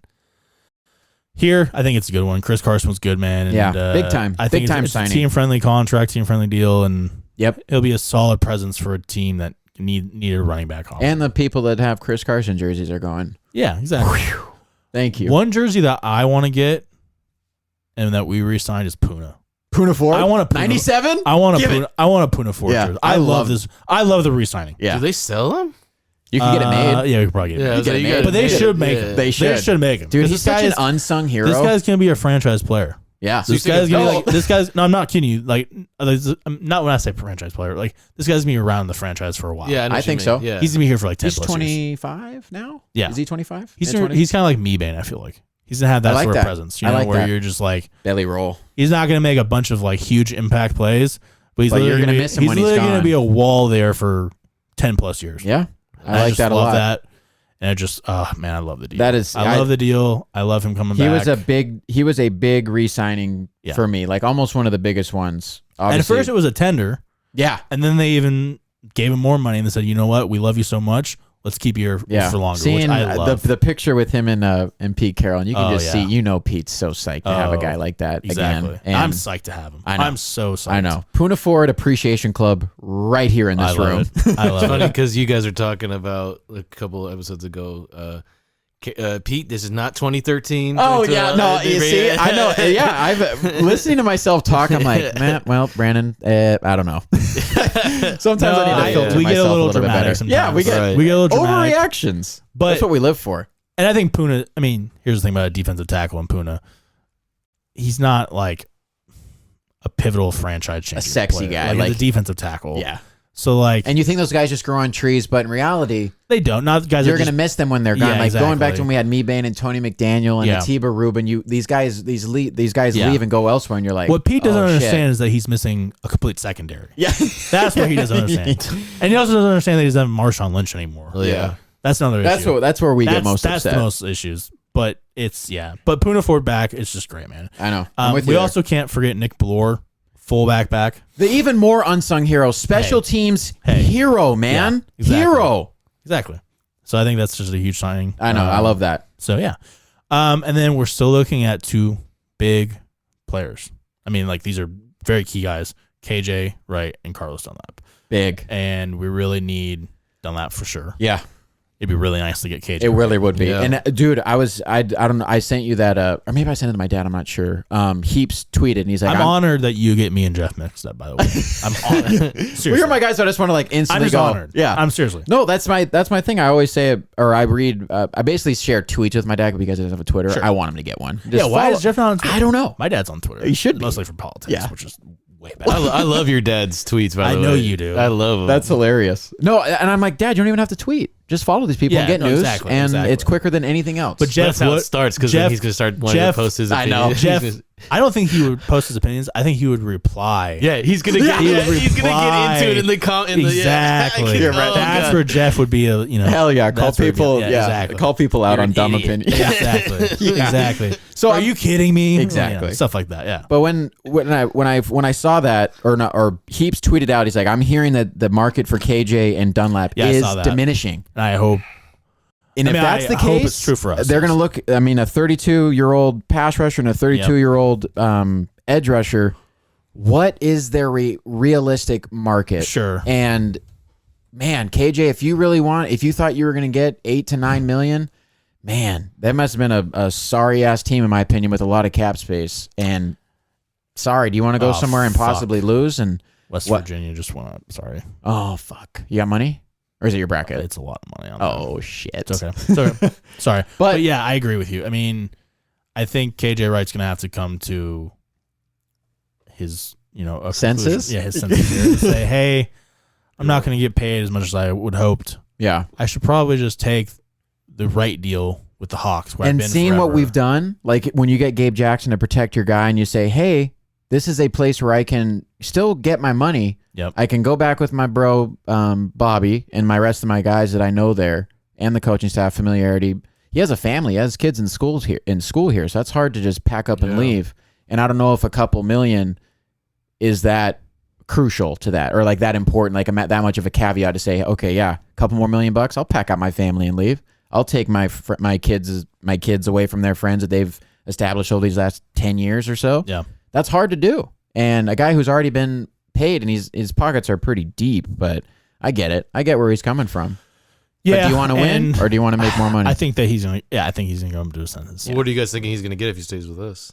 here, I think it's a good one. Chris Carson was good, man. And, Yeah, big time. I think Big time it's a signing. team-friendly contract, team-friendly deal, and Yep. it'll be a solid presence for a team that need a running back off. And the people that have Chris Carson jerseys are going. Yeah, exactly. Thank you. One jersey that I want to get and that we re-signed is Puna. Puna 4? I want a Puna. 97? I want Give a Puna. it. I want a Puna 4 Yeah, jersey. I I love love this. I love the re-signing. Yeah. Do they sell them? You can get it made. Yeah, we could probably get it. Yeah, made. get it made. But they should make Yeah. him. They should. make him. Dude, 'Cause he's such an unsung hero. This guy's gonna be a franchise player. yeah. This guy's gonna be like this guy's. No, I'm not kidding you. Like, not when I say franchise player. Like, this guy's gonna be around the franchise for a while. Yeah, know I what you think mean. so. Yeah. he's gonna be here for like 10 He's plus years. 25 now? Yeah. Is he 25? He's Mid-20s? kind of like Mebane. I feel like he's gonna have that I like sort that. of presence. You I know, like where that. you're just like belly roll. he's not gonna make a bunch of like huge impact plays, but he's But you're literally gonna be- miss him when he's literally gonna gone. be a wall there for 10 plus years. Yeah. And I like just that a love lot. that. And I just, oh man, I love the deal. That is- I love the deal. I love him coming back. He was a big re-signing Yeah. for me, like almost one of the biggest ones. And at Obviously. first it was a tender, yeah. and then they even gave him more money and they said, you know what, we love you so much, let's keep you here Yeah. for longer. Seeing which I love. the picture with him and Pete Carroll, and you can Oh, just yeah. see, Pete's so psyched to have a Oh, guy like that exactly. again. And I'm psyched to have him. I know. I'm so psyched. I know. Puna Ford Appreciation Club right here in I this love room. it. I love It's funny it. because you guys are talking about a couple episodes ago. Pete, this is not 2013. Oh yeah, no, you see, I know. Yeah, I've listening to myself talk. I'm like, man, well, Brandon, I don't know. Sometimes No, I need to filter we get myself a little bit dramatic better. sometimes. Yeah, we get Right. We get a little dramatic. overreactions, But- that's what we live for. And I think Puna, I mean, here's the thing about a defensive tackle in Puna. He's not like a pivotal franchise changer. sexy guy, Like, like- he's a defensive tackle. Yeah, So, like, and you think those guys just grow on trees, but in reality, they don't. Not the guys you're that gonna just, miss them when they're gone. Yeah, like going back exactly. to when we had Mebane and Tony McDaniel and Yeah. Atiba Rubin. These guys Yeah. leave and go elsewhere, and you're like, what Pete doesn't oh, shit. understand is that he's missing a complete secondary. Yeah, That's what he doesn't understand. And he also doesn't understand that he doesn't have Marshawn Lynch anymore. Well, yeah. That's another issue. that's where we get most That's upset. the most issues. But it's, yeah. But Puna Ford back, it's just great, man. I know. I'm with We you there. also can't forget Nick Bloor, fullback back. The even more unsung hero, special teams hero, man. Yeah, exactly. Hero. Exactly. So I think that's just a huge signing. I know. I love that. So yeah. And then we're still looking at two big players. I mean, like, these are very key guys, KJ Wright and Carlos Dunlap. Big. And we really need Dunlap for sure. Yeah. It'd be really nice to get KJ. It really would be. Yeah. And dude, I don't know. I sent you that, or maybe I sent it to my dad. I'm not sure. Heaps tweeted and he's like, I'm honored that you get me and Jeff mixed up, by the way. I'm honored. Seriously. well, you're my guy, so I just want to like I'm instantly just go. honored. Yeah. I'm seriously. No, that's my thing. I always say, or I read, I basically share tweets with my dad because he doesn't have a Twitter. Sure. I want him to get one. Just Yeah, why follow- is Jeff not on Twitter? I don't know. My dad's on Twitter. He should be. Mostly for politics, Yeah. which is way better. I love your dad's tweets, by the way. I know you do. I love them. That's hilarious. No, and I'm like, Dad, you don't even have to tweet. Just follow these people Yeah, and get no, news, exactly, and exactly. it's quicker than anything else. But Jeff, That's how what- it starts, because Jeff- then he's going to start wanting Jeff- to post his I opinion. know. He's Jeff, gonna- I don't think he would post his opinions. I think he would reply. yeah, he's going to get, He would he's gonna reply. get into it in the comment. Exactly. You're right. That's where Jeff would be a, Hell yeah, call that's where he'd be- people. yeah, Yeah, exactly. call people out You're on an dumb idiot. opinions. Exactly. Yeah. Exactly. So Are I'm- you kidding me? Exactly. Yeah, stuff like that. Yeah. But when I saw that, or Heaps tweeted out, he's like, I'm hearing that the market for KJ and Dunlap Yeah, I is saw that. diminishing. And I hope. And I if mean, that's the I hope case, it's true for us. they're going to look. I mean, a 32-year-old pass rusher and a 32-year-old edge rusher. What is their realistic market? Sure. And man, KJ, if you thought you were going to get 8 to 9 million, man, that must have been a sorry ass team in my opinion with a lot of cap space. And sorry, do you want to go Oh, somewhere and possibly lose? And West what? Virginia just went up. Sorry. Oh fuck, you got money, or is it your bracket? It's a lot of money on Oh shit. It's okay. It's okay. Sorry. But- But yeah, I agree with you. I mean, I think KJ Wright's going to have to come to his, a Senses? conclusion. Yeah, his senses here to say, hey, I'm not going to get paid as much as I would hoped. Yeah. I should probably just take the right deal with the Hawks. Where I've And been seeing what forever. we've done, like when you get Gabe Jackson to protect your guy and you say, hey, this is a place where I can still get my money. Yep. I can go back with my bro, Bobby, and my rest of my guys that I know there, and the coaching staff familiarity. He has a family, he has kids in school here, so that's hard to just pack up and leave. And I don't know if a couple million is that crucial to that, or like that important, like that much of a caveat to say, okay, yeah, a couple more $1,000,000, I'll pack out my family and leave. I'll take my kids away from their friends that they've established over these last 10 years or so. Yeah. That's hard to do. And a guy who's already been paid and his pockets are pretty deep, but I get it. I get where he's coming from. Yeah. But do you want to win or do you want to make more money? I think that he's going to, I think he's going to go do a sentence. What are you guys thinking he's going to get if he stays with us?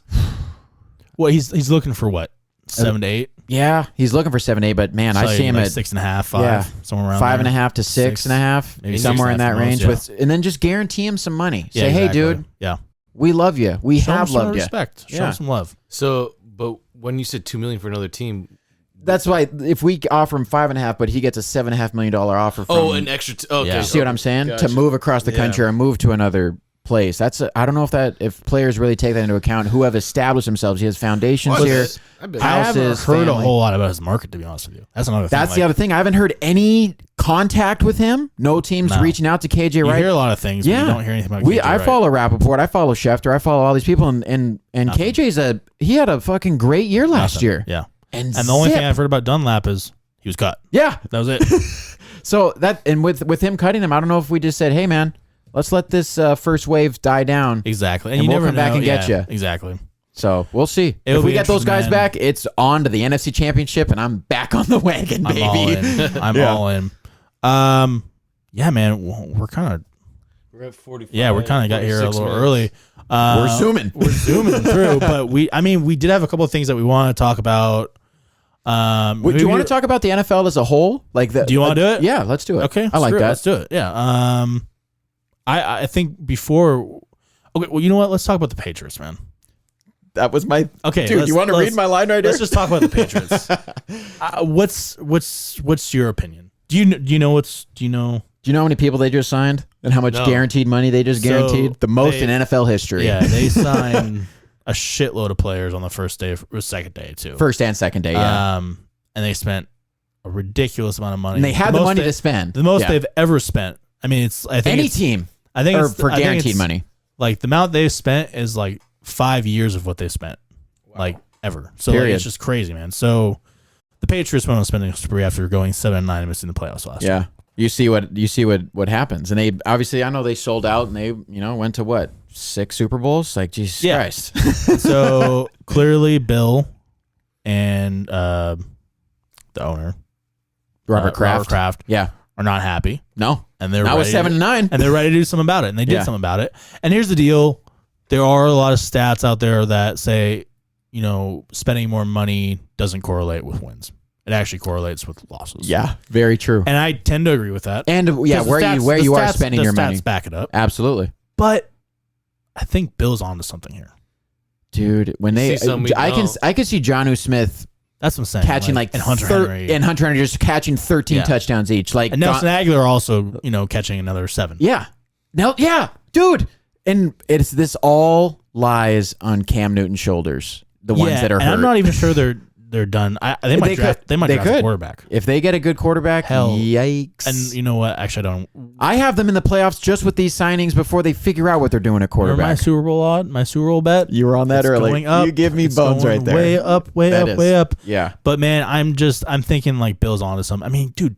Well, he's looking for what? 7 to 8? Yeah, he's looking for 7, 8, but man, So I see him like at 6.5, 5, somewhere around 5.5 to 6.5, maybe somewhere in 6.5 that most, range. yeah. And then just guarantee him some money. Yeah, Say, hey, exactly. dude, Yeah. we love you. We Show him have some loved you. respect. Show Yeah. him some love. So, but when you said $2 million for another team, That's why if we offer him 5.5, but he gets a $7.5 million offer from. an extra. Okay, Yeah. See what I'm saying? Gotcha. To move across the Yeah. country or move to another place. I don't know if players really take that into account. Who have established themselves. He has foundations here. I bet. I haven't Houses, heard family. a whole lot about his market, to be honest with you. That's another thing. That's the other thing. I haven't heard any contact with him. No teams No. reaching out to KJ You Wright. hear a lot of things, but you don't hear anything about KJ I Wright. follow Rappaport. I follow Schefter. I follow all these people, and KJ's he had a fucking great year last Nothing. year. Yeah. And And the only zip. thing I've heard about Dunlap is he was cut. Yeah. That was it. So with him cutting him, I don't know if we just said, hey man, let's let this first wave die down. Exactly. And you we'll never come back know. and get Yeah, you. Exactly. So we'll see. It'll If we be get those guys interesting, back, it's on to the NFC Championship, and I'm back on the wagon, baby. I'm all in. I'm Yeah. all in. Yeah, man, we're kind of We're at 45. yeah, we kind of got here a 46 little minutes. early. We're zooming. We're zooming through, but we did have a couple of things that we want to talk about. Do you want to talk about the NFL as a whole? Like that? Do you wanna do it? Yeah, let's do it. Okay, I like screw it, that. Let's do it. Yeah. I think before. Okay, well, you know what? Let's talk about the Patriots, man. That was my Okay, dude. You want to read my line right here? Let's just talk about the Patriots. What's your opinion? Do you know? Do you know how many people they just signed and how much No. guaranteed money they just So guaranteed? The most they- in NFL history. Yeah, they signed a shitload of players on the first day or second day too. First and second day. Yeah. And they spent a ridiculous amount of money. And they had the most money they- to spend. The most Yeah. they've ever spent. I mean, I think Any it's, team. I think Or it's for I think guaranteed it's, money. Like the amount they've spent is like 5 years of what they spent, like ever. So like, Period. it's just crazy, man. So the Patriots went on a spending spree after going 7-9 and missing the playoffs last year. Yeah. You see what happens. And they obviously, I know they sold out and they, went to what? 6 Super Bowls? Like, Jesus Yeah. Christ. So clearly Bill and the owner, Robert Kraft. Kraft, Yeah. are not happy. No. And they're Not with ready 7-9. and they're ready to do something about it. And they did Yeah. something about it. And here's the deal. There are a lot of stats out there that say, spending more money doesn't correlate with wins. It actually correlates with losses. Yeah. Very true. And I tend to agree with that. And yeah, 'Cause where the you are stats- spending the your stats money. back it up. Absolutely. But I think Bill's onto something here. Dude, when You they see some we I don't. can see Jonnu Smith That's what I'm saying. catching like and Hunter Henry. and Hunter Henry just catching 13 Yeah. touchdowns each. Like And Nelson Aguilar also, catching another 7. yeah. Now, yeah, dude. And this all lies on Cam Newton's shoulders. The ones that are and hurt. I'm not even sure they're done. They might draft a quarterback. If they get a good quarterback, Hell. yikes. And you know what? Actually, I don't. I have them in the playoffs just with these signings before they figure out what they're doing at Remember my quarterback. Super Bowl odd, my Super Bowl bet. You were on that It's early. going up. You give me It's bones going right there. Way up, way That up, is. way up. Yeah. But man, I'm thinking like Bill's onto something. I mean, dude,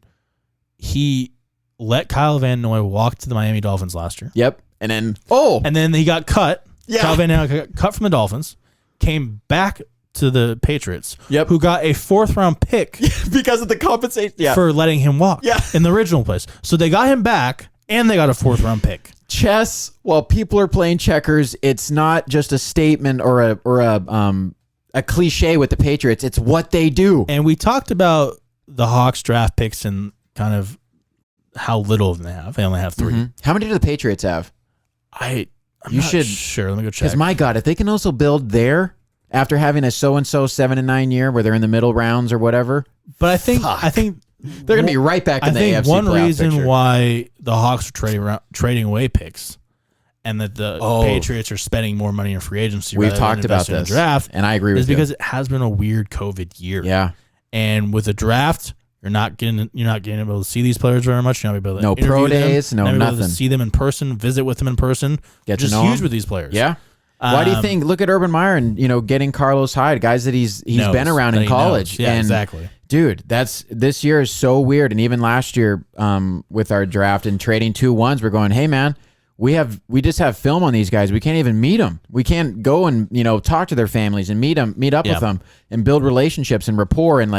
he let Kyle Van Noy walk to the Miami Dolphins last year, Yep. And then and then he got cut. Yeah. Kyle Van Noy got cut from the Dolphins, came back to the Patriots, Yep. who got a 4th round pick because of the compensation. Yeah. for letting him walk Yeah. in the original place. So they got him back, and they got a 4th round pick. Chess, while people are playing checkers, it's not just a statement or a cliche with the Patriots. It's what they do. And we talked about the Hawks draft picks and kind of how little of them they have. They only have 3. Mhm. How many do the Patriots have? I'm You not should- sure. Let me go check. Because my God, if they can also build there after having a so-and-so 7-9 year where they're in the middle rounds or whatever, But I think they're going to be right back in I the think AFC one playoff reason picture. why the Hawks are trading away picks, and that the Patriots are spending more money in free agency. We've rather than talked about investing in this, the draft, and I agree with is you. because it has been a weird COVID year. Yeah. And with the draft, you're not getting able to see these players very much. You're not able to No interview pro them. days, no You're not able to nothing. see them in person, visit with them in person. Get to Just know huge them. with these players. Yeah. Why do you think? Look at Urban Meyer and getting Carlos Hyde, guys that he's knows been around that in he college. knows. Yeah, and exactly. Dude, this year is so weird. And even last year, with our draft and trading 2-1s, we're going, hey man, we just have film on these guys. We can't even meet them. We can't go and talk to their families and meet up with them and build relationships and rapport and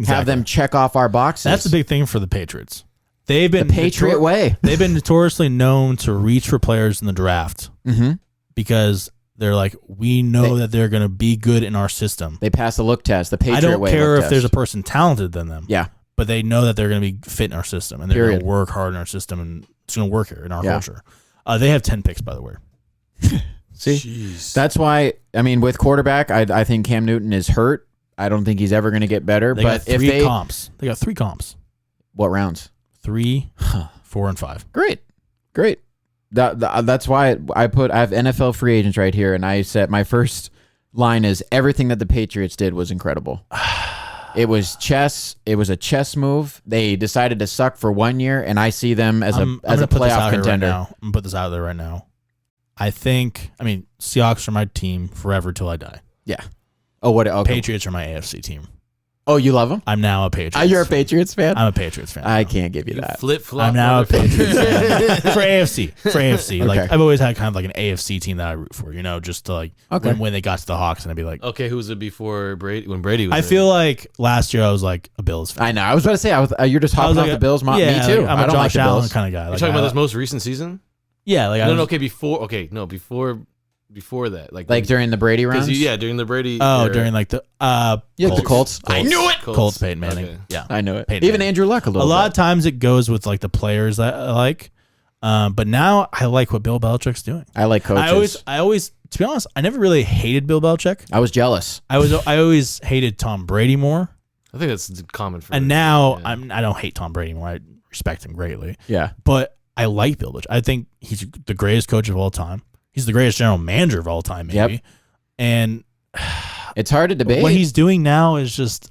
have them check off our boxes. That's the big thing for the Patriots. They've been the Patriot way. They've been notoriously known to reach for players in the draft because they're like, we know that they're going to be good in our system. They pass the look test, the Patriot way. I don't care if test. there's a person talented than them. Yeah. But they know that they're going to be fit in our system and they're going to work hard in our system and it's going to work here in our culture. They have 10 picks, by the way. See? Jeez. That's why, with quarterback, I think Cam Newton is hurt. I don't think he's ever going to get better. They got three comps. They got 3 comps. What rounds? 3, 4, and 5. Great. That's why I have NFL free agents right here, and I said my first line is everything that the Patriots did was incredible. It was chess. It was a chess move. They decided to suck for 1 year, and I see them as a playoff contender. I'm gonna put this out there right now. I think Seahawks are my team forever till I die. Yeah. Oh, what? Okay. Patriots are my AFC team. Oh, you love them? I'm now a Patriots. You're a Patriots fan? I'm a Patriots fan. I can't give you that. Flip-flop. I'm now a Patriots fan. For AFC. Okay. Like I've always had kind of like an AFC team that I root for, just to when they got to the Hawks and I'd be like, okay, who was it before Brady? When Brady was I feel like last year I was like a Bills fan. I know. I was about to say, you're just hopping off the Bills. Me too. I'm I a don't like Josh the Allen Bills. kind of guy. You're talking about this most recent season? Yeah. Before that, like during the Brady rounds. During the Brady. During like the the Colts. I knew it. Colts, Peyton Manning. Okay. Yeah, I knew it. Peyton Even Manning. Andrew Luck a little. A lot of times it goes with like the players that I like, but now I like what Bill Belichick's doing. I like coaches. I always, to be honest, I never really hated Bill Belichick. I was jealous. I always hated Tom Brady more. I think that's common for. And now I don't hate Tom Brady more. I respect him greatly. Yeah, but I like Bill Belichick. I think he's the greatest coach of all time. He's the greatest general manager of all time, maybe. Yep. And it's hard to debate. What he's doing now is just,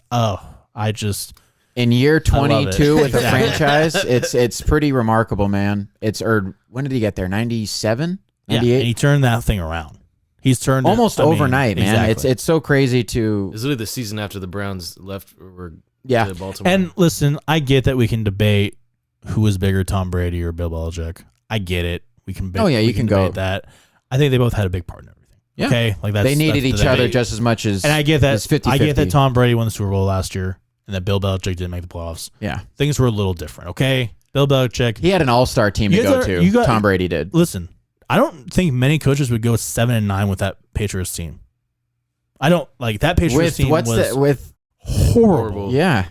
in year 22 with the franchise, it's pretty remarkable, man. When did he get there? 97? 98? Yeah, and he turned that thing around. He's turned almost overnight, man. Exactly. It's so crazy to. It's literally the season after the Browns left to Baltimore. And listen, I get that we can debate who is bigger, Tom Brady or Bill Belichick. I get it. We can. You can go that. I think they both had a big part in everything. Yeah. Okay, they needed each other just as much as. And I get that. 50-50. I get that Tom Brady won the Super Bowl last year, and that Bill Belichick didn't make the playoffs. Yeah, things were a little different. Okay, Bill Belichick. He had an all-star team to go to. Tom Brady did. Listen, I don't think many coaches would go 7-9 with that Patriots team. I don't like that Patriots team was horrible. Yeah.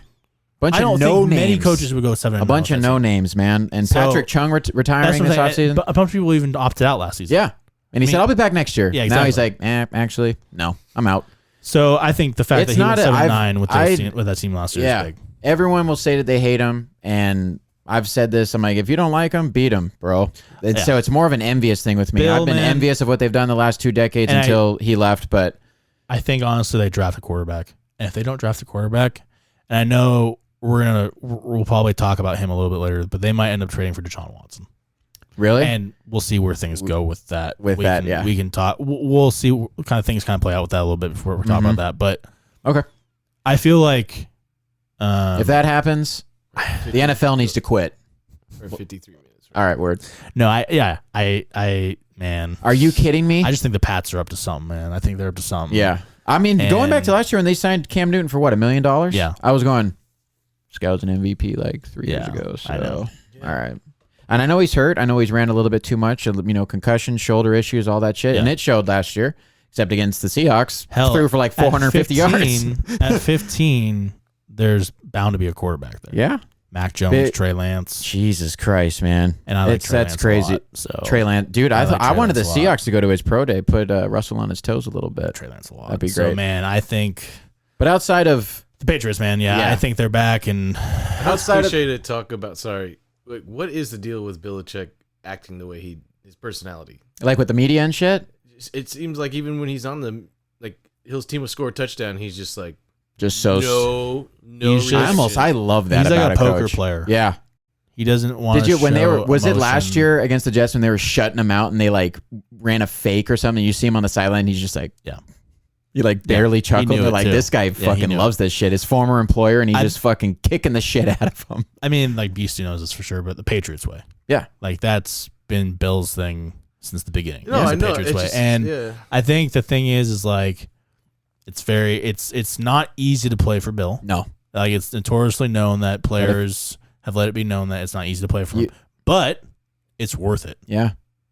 I don't think many coaches would go 7-9. A bunch of no names, man. And Patrick Chung retiring this offseason. A bunch of people even opted out last season. Yeah. And he said, I'll be back next year. Yeah, exactly. Now he's like, actually, no, I'm out. So I think the fact that he went 7-9 with that team last year is big. Everyone will say that they hate him. And I've said this. I'm like, if you don't like him, beat him, bro. So it's more of an envious thing with me. I've been envious of what they've done the last 2 decades until he left. But I think, honestly, they draft a quarterback. And if they don't draft a quarterback, and I know we'll probably talk about him a little bit later, but they might end up trading for Deshaun Watson. Really? And we'll see where things go with that. We can talk. We'll see what kind of things kind of play out with that a little bit before we talk about that. But okay, I feel like if that happens, the NFL needs to quit. For 53 minutes. All right, word. No, I man. Are you kidding me? I just think the Pats are up to something, man. I think they're up to something. Yeah. I mean, going back to last year when they signed Cam Newton for what, $1 million? Yeah. I was going, this guy was an MVP like 3 years ago. So. I know. All right. And I know he's hurt. I know he's ran a little bit too much. Concussion, shoulder issues, all that shit. Yeah. And it showed last year, except against the Seahawks. Hell, threw for like 450 yards. At 15, there's bound to be a quarterback there. Yeah. Mac Jones, Trey Lance. Jesus Christ, man. And I like Trey Lance that's crazy. A lot, so Trey Lance. Dude, I wanted the Seahawks to go to his pro day, put Russell on his toes a little bit. Trey Lance a lot. That'd be great. So, man, I think. But outside of. The Patriots, man, I think they're back. And outside of. To talk about, like, what is the deal with Belichick acting the way his personality? Like with the media and shit? It seems like even when he's on his team will score a touchdown, he's just like. Just so no. I love that. He's about like a poker coach. Player. Yeah, he doesn't want. Did you when they were? Was it last year against the Jets when they were shutting him out and they like ran a fake or something? You see him on the sideline. He's just like, He like barely chuckled. knew They're it like, too. this guy fucking knew loves this shit. His former employer, and he's just fucking kicking the shit out of him. I mean, like Beastie knows this for sure, but the Patriots way. Yeah. Like that's been Bill's thing since the beginning. No, I the know. Patriots It's way. just- And yeah. I think the thing is like it's not easy to play for Bill. No. Like it's notoriously known that players have let it be known that it's not easy to play for him. But it's worth it Yeah.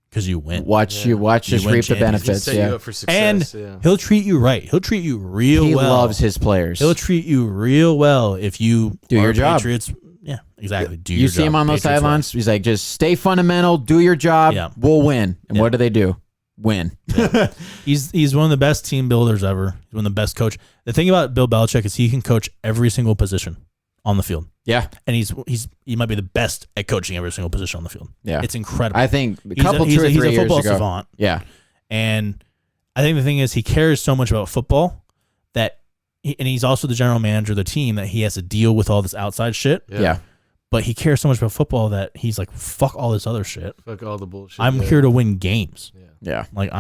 because you win. Watch You just win reap the championships. benefits. Set Yeah. you up for success. And yeah. he'll treat you right. He'll treat you real He well. loves his players. He'll treat you real well if you Do are your job. Patriots. Yeah, exactly. Do You your see job. him on those Patriots way. sidelines. He's like, just stay fundamental, do your job, Yeah. we'll win. And Yeah. what do? Win. He's one of the best team builders ever. He's one of the best coach. The thing about Bill Belichick is he can coach every single position on the field, Yeah. and he might be the best at coaching every single position on the field. Yeah. It's incredible. I think a He's couple, he's 2 or 3 he's a years football ago. savant, Yeah. and I think the thing is he cares so much about football that, and he's also the general manager of the team that he has to deal with all this outside shit. Yeah. But he cares so much about football that he's like, fuck all this other shit. Fuck all the bullshit. I'm here to win games. Yeah. Like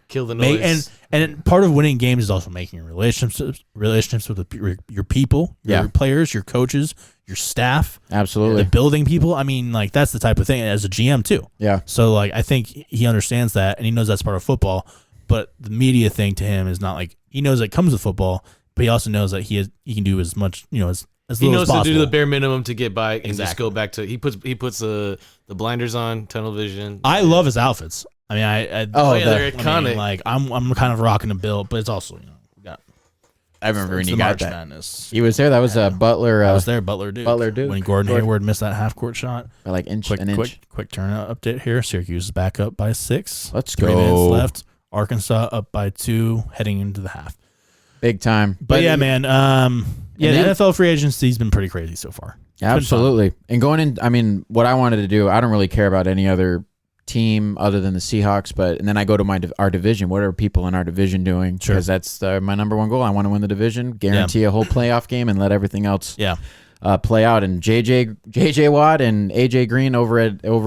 Kill the noise. and part of winning games is also making relationships with your people, your players, your coaches, your staff, Absolutely. the building people. I mean, like that's the type of thing as a GM too. Yeah. So like I think he understands that and he knows that's part of football. But the media thing to him is not like he knows it comes with football, but he also knows that he can do as much as he little knows as to possible. do the bare minimum to get by and just Exactly. go back to he puts the blinders on, tunnel vision. I love his outfits. I mean, they're iconic. Like I'm kind of rocking a Bill, but it's also we got. I remember when it's you the got March that. Madness. He was there. That was Butler. I was there, Butler Duke. When Gordon Hayward missed that half court shot. By like an inch. Quick turnout update here. Syracuse is back up by 6. Let's 3 go. minutes left. Arkansas up by 2, heading into the half. Big time. But yeah, man. The NFL free agency's been pretty crazy so far. Absolutely. And going in, I mean, what I wanted to do, I don't really care about any other team other than the Seahawks, and then I go to our division. What are people in our division doing? Sure. Because that's my number one goal. I want to win the division, guarantee a whole playoff game, and let everything else play out. And JJ Watt and AJ Green over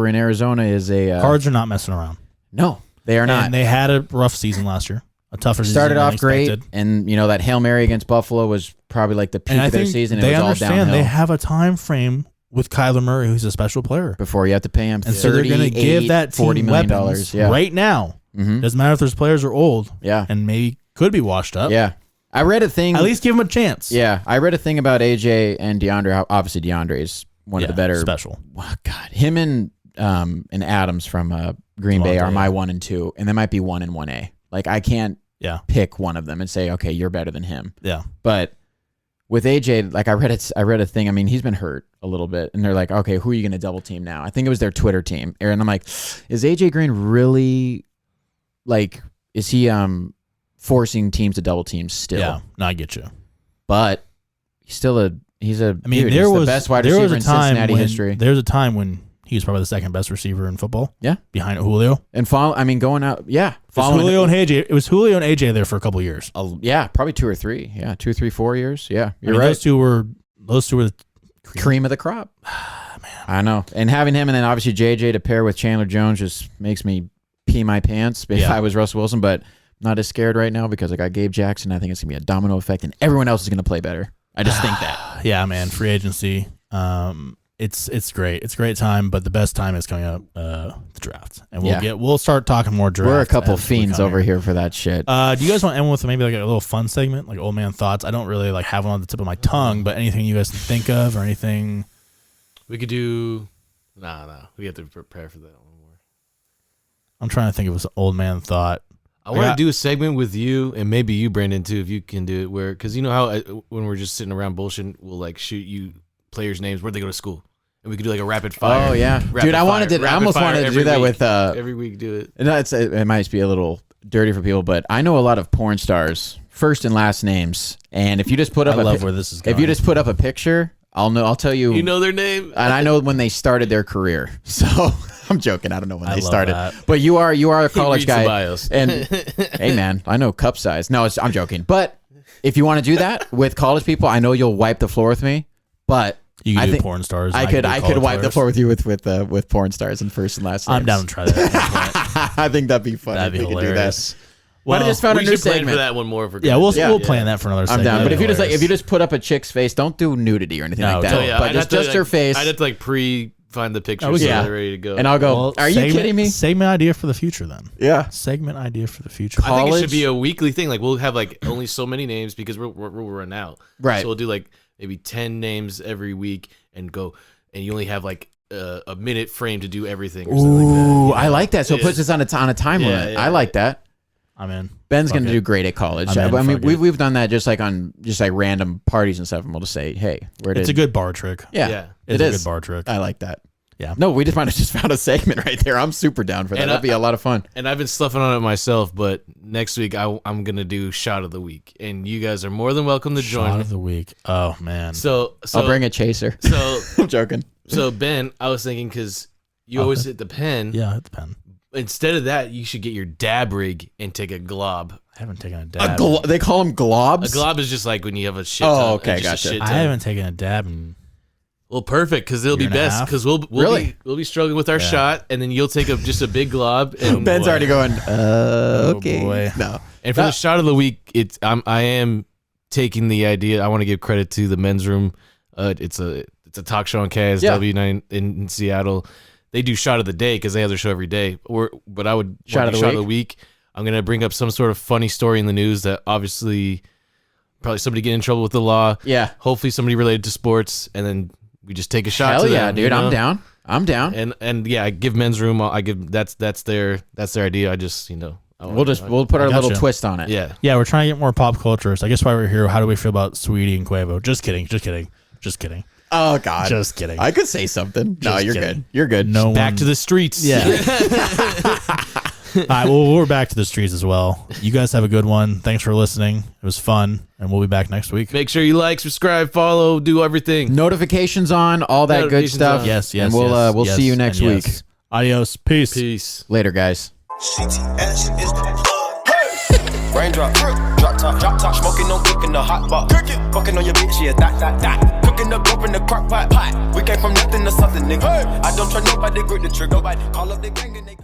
in Arizona is a Cards are not messing around. No, they are not. And they had a rough season last year. A tougher season Started than off great, expected. and that Hail Mary against Buffalo was probably like the peak And I of their think season. they It was all understand downhill. they have a time frame with Kyler Murray, who's a special player. Before you have to pay him And so they're going to give that team $40 million. weapons Yeah. right now. Mhm. Doesn't matter if those players are old Yeah. and maybe could be washed up. Yeah. I read a thing. At least give them a chance. Yeah. I read a thing about AJ and DeAndre. How obviously DeAndre is one of the better. Special. Oh, God. Him and Adams from Green Bay are my 1 and 2, and they might be 1 and 1A. Like, I can't pick one of them and say, okay, you're better than him. Yeah. But with AJ, like I read a thing. I mean, he's been hurt a little bit, and they're like, okay, who are you going to double team now? I think it was their Twitter team. And I'm like, is AJ Green really like? Is he forcing teams to double team still? Yeah. No, I get you. But he's a. I mean, dude, there he's was the best wide there receiver was a in time Cincinnati when history. there was a time when he was probably the second best receiver in football. Yeah, behind Julio. And going out. Yeah, Julio and AJ. It was Julio and AJ there for a couple of years. Yeah, probably 2 or 3. Yeah, 2, 3, 4 years. Yeah, you're right. Those two were the cream of the crop. Man. I know. And having him and then obviously JJ to pair with Chandler Jones just makes me pee my pants if I was Russell Wilson, but not as scared right now because I got Gabe Jackson. I think it's going to be a domino effect and everyone else is going to play better. I just think that. Yeah, man. Free agency. It's great. It's a great time, but the best time is coming up, the draft. And we'll start talking more draft. We're a couple fiends over here for that shit. Do you guys want to end with maybe like a little fun segment, like old man thoughts? I don't really like have one on the tip of my tongue, but anything you guys can think of or anything we could do. No. We have to prepare for that one more. I'm trying to think of an old man thought. I want to do a segment with you and maybe you, Brandon, too, if you can do it. Where, because you know how when we're just sitting around bullshitting, we'll like shoot you players' names, where they go to school, and we could do like a rapid fire. Oh yeah, dude, I almost wanted to do that with every week. Do it. No, it might be a little dirty for people, but I know a lot of porn stars, first and last names, and if you just put up, where this is going. If you just put up a picture, I'll tell you. You know their name, and I know when they started their career. So I'm joking. I don't know when they started, that. but you are a college guy. Bios. And hey, man, I know cup size. No, I'm joking. But if you want to do that with college people, I know you'll wipe the floor with me. But you can do porn stars. I could wipe the floor with you with porn stars and first and last names. I'm down to try that. I think that'd be fun. That'd be hilarious. Why did I just found a we new should plan segment? for that one more. For Yeah, we'll Yeah. plan that for another I'm segment. down. But if you just Hilarious. if you just put up a chick's face, don't do nudity or anything No, like that. totally. yeah, but just her face. I'd have to like find the pictures. Oh, So yeah. they're ready to go. And I'll go, Well, are you segment- kidding me? Segment idea for the future then. Yeah. Segment idea for the future. I think it college- should be a weekly thing. Like we'll have like only so many names because we'll run out. Right. So we'll do like maybe 10 names every week and go, and you only have like a minute frame to do everything. Or something like that, Ooh, you know? I like that. So it Yeah. puts us on a time Yeah, limit. yeah, I like that. I'm in. Ben's Fuck gonna it. do great at college. I'm in, I mean, fuck it. we've done that just like on just like random parties and stuff, and we'll just say, "Hey, where did?" It's a good bar trick. Yeah, Yeah. It's it a is. good bar trick. I like that. Yeah. No, we just might have just found a segment right there. I'm super down for that. And That'd be a lot of fun. And I've been stuffing on it myself, but next week I'm gonna do shot of the week, and you guys are more than welcome to join. Shot of the week. Oh man. So I'll bring a chaser. So I'm joking. so Ben, I was thinking because you always hit the pen. Yeah, hit the pen. Instead of that, you should get your dab rig and take a glob. I haven't taken a dab. They call them globs. A glob is just like when you have a shit. Oh, ton, okay, just a gotcha. shit I ton. haven't taken a dab in Well, perfect, because it'll be Year and a best half? because we'll Really? be struggling with our shot, and then you'll take just a big glob. And Ben's already going. Oh, Okay. boy. No. And for the shot of the week, I am taking the idea. I want to give credit to the men's room. It's a talk show on KSW9 in Seattle. They do shot of the day because they have their show every day. But I would Shot want of the week. I'm gonna bring up some sort of funny story in the news that obviously probably somebody get in trouble with the law. Yeah. Hopefully somebody related to sports, and then we just take a shot. Hell to yeah, them, dude. you know? I'm down. I'm down. And yeah, I give men's room. I give that's their idea. I just We'll put our little gotcha. twist on it. yeah. Yeah, we're trying to get more pop culture. So I guess why we're here. How do we feel about Sweetie and Quavo? Just kidding. Just kidding. Just kidding. Oh God. Just kidding. I could say something. No, Just you're kidding. good. You're good. No Back one- to the streets. Yeah. All right. Well, we're back to the streets as well. You guys have a good one. Thanks for listening. It was fun, and we'll be back next week. Make sure you like, subscribe, follow, do everything. Notifications on, all that good Notifications stuff. on. Yes. And we'll see you next week. Adios. Peace. Peace. Later, guys. CTS is the plug. Raindrop, drop top, smoking no dick in the hot box. Fucking on your bitch, yeah, that. Cooking up dope in the crock pot. We came from nothing to something, nigga. I don't try nobody, grip the trigger. Call up the gang and they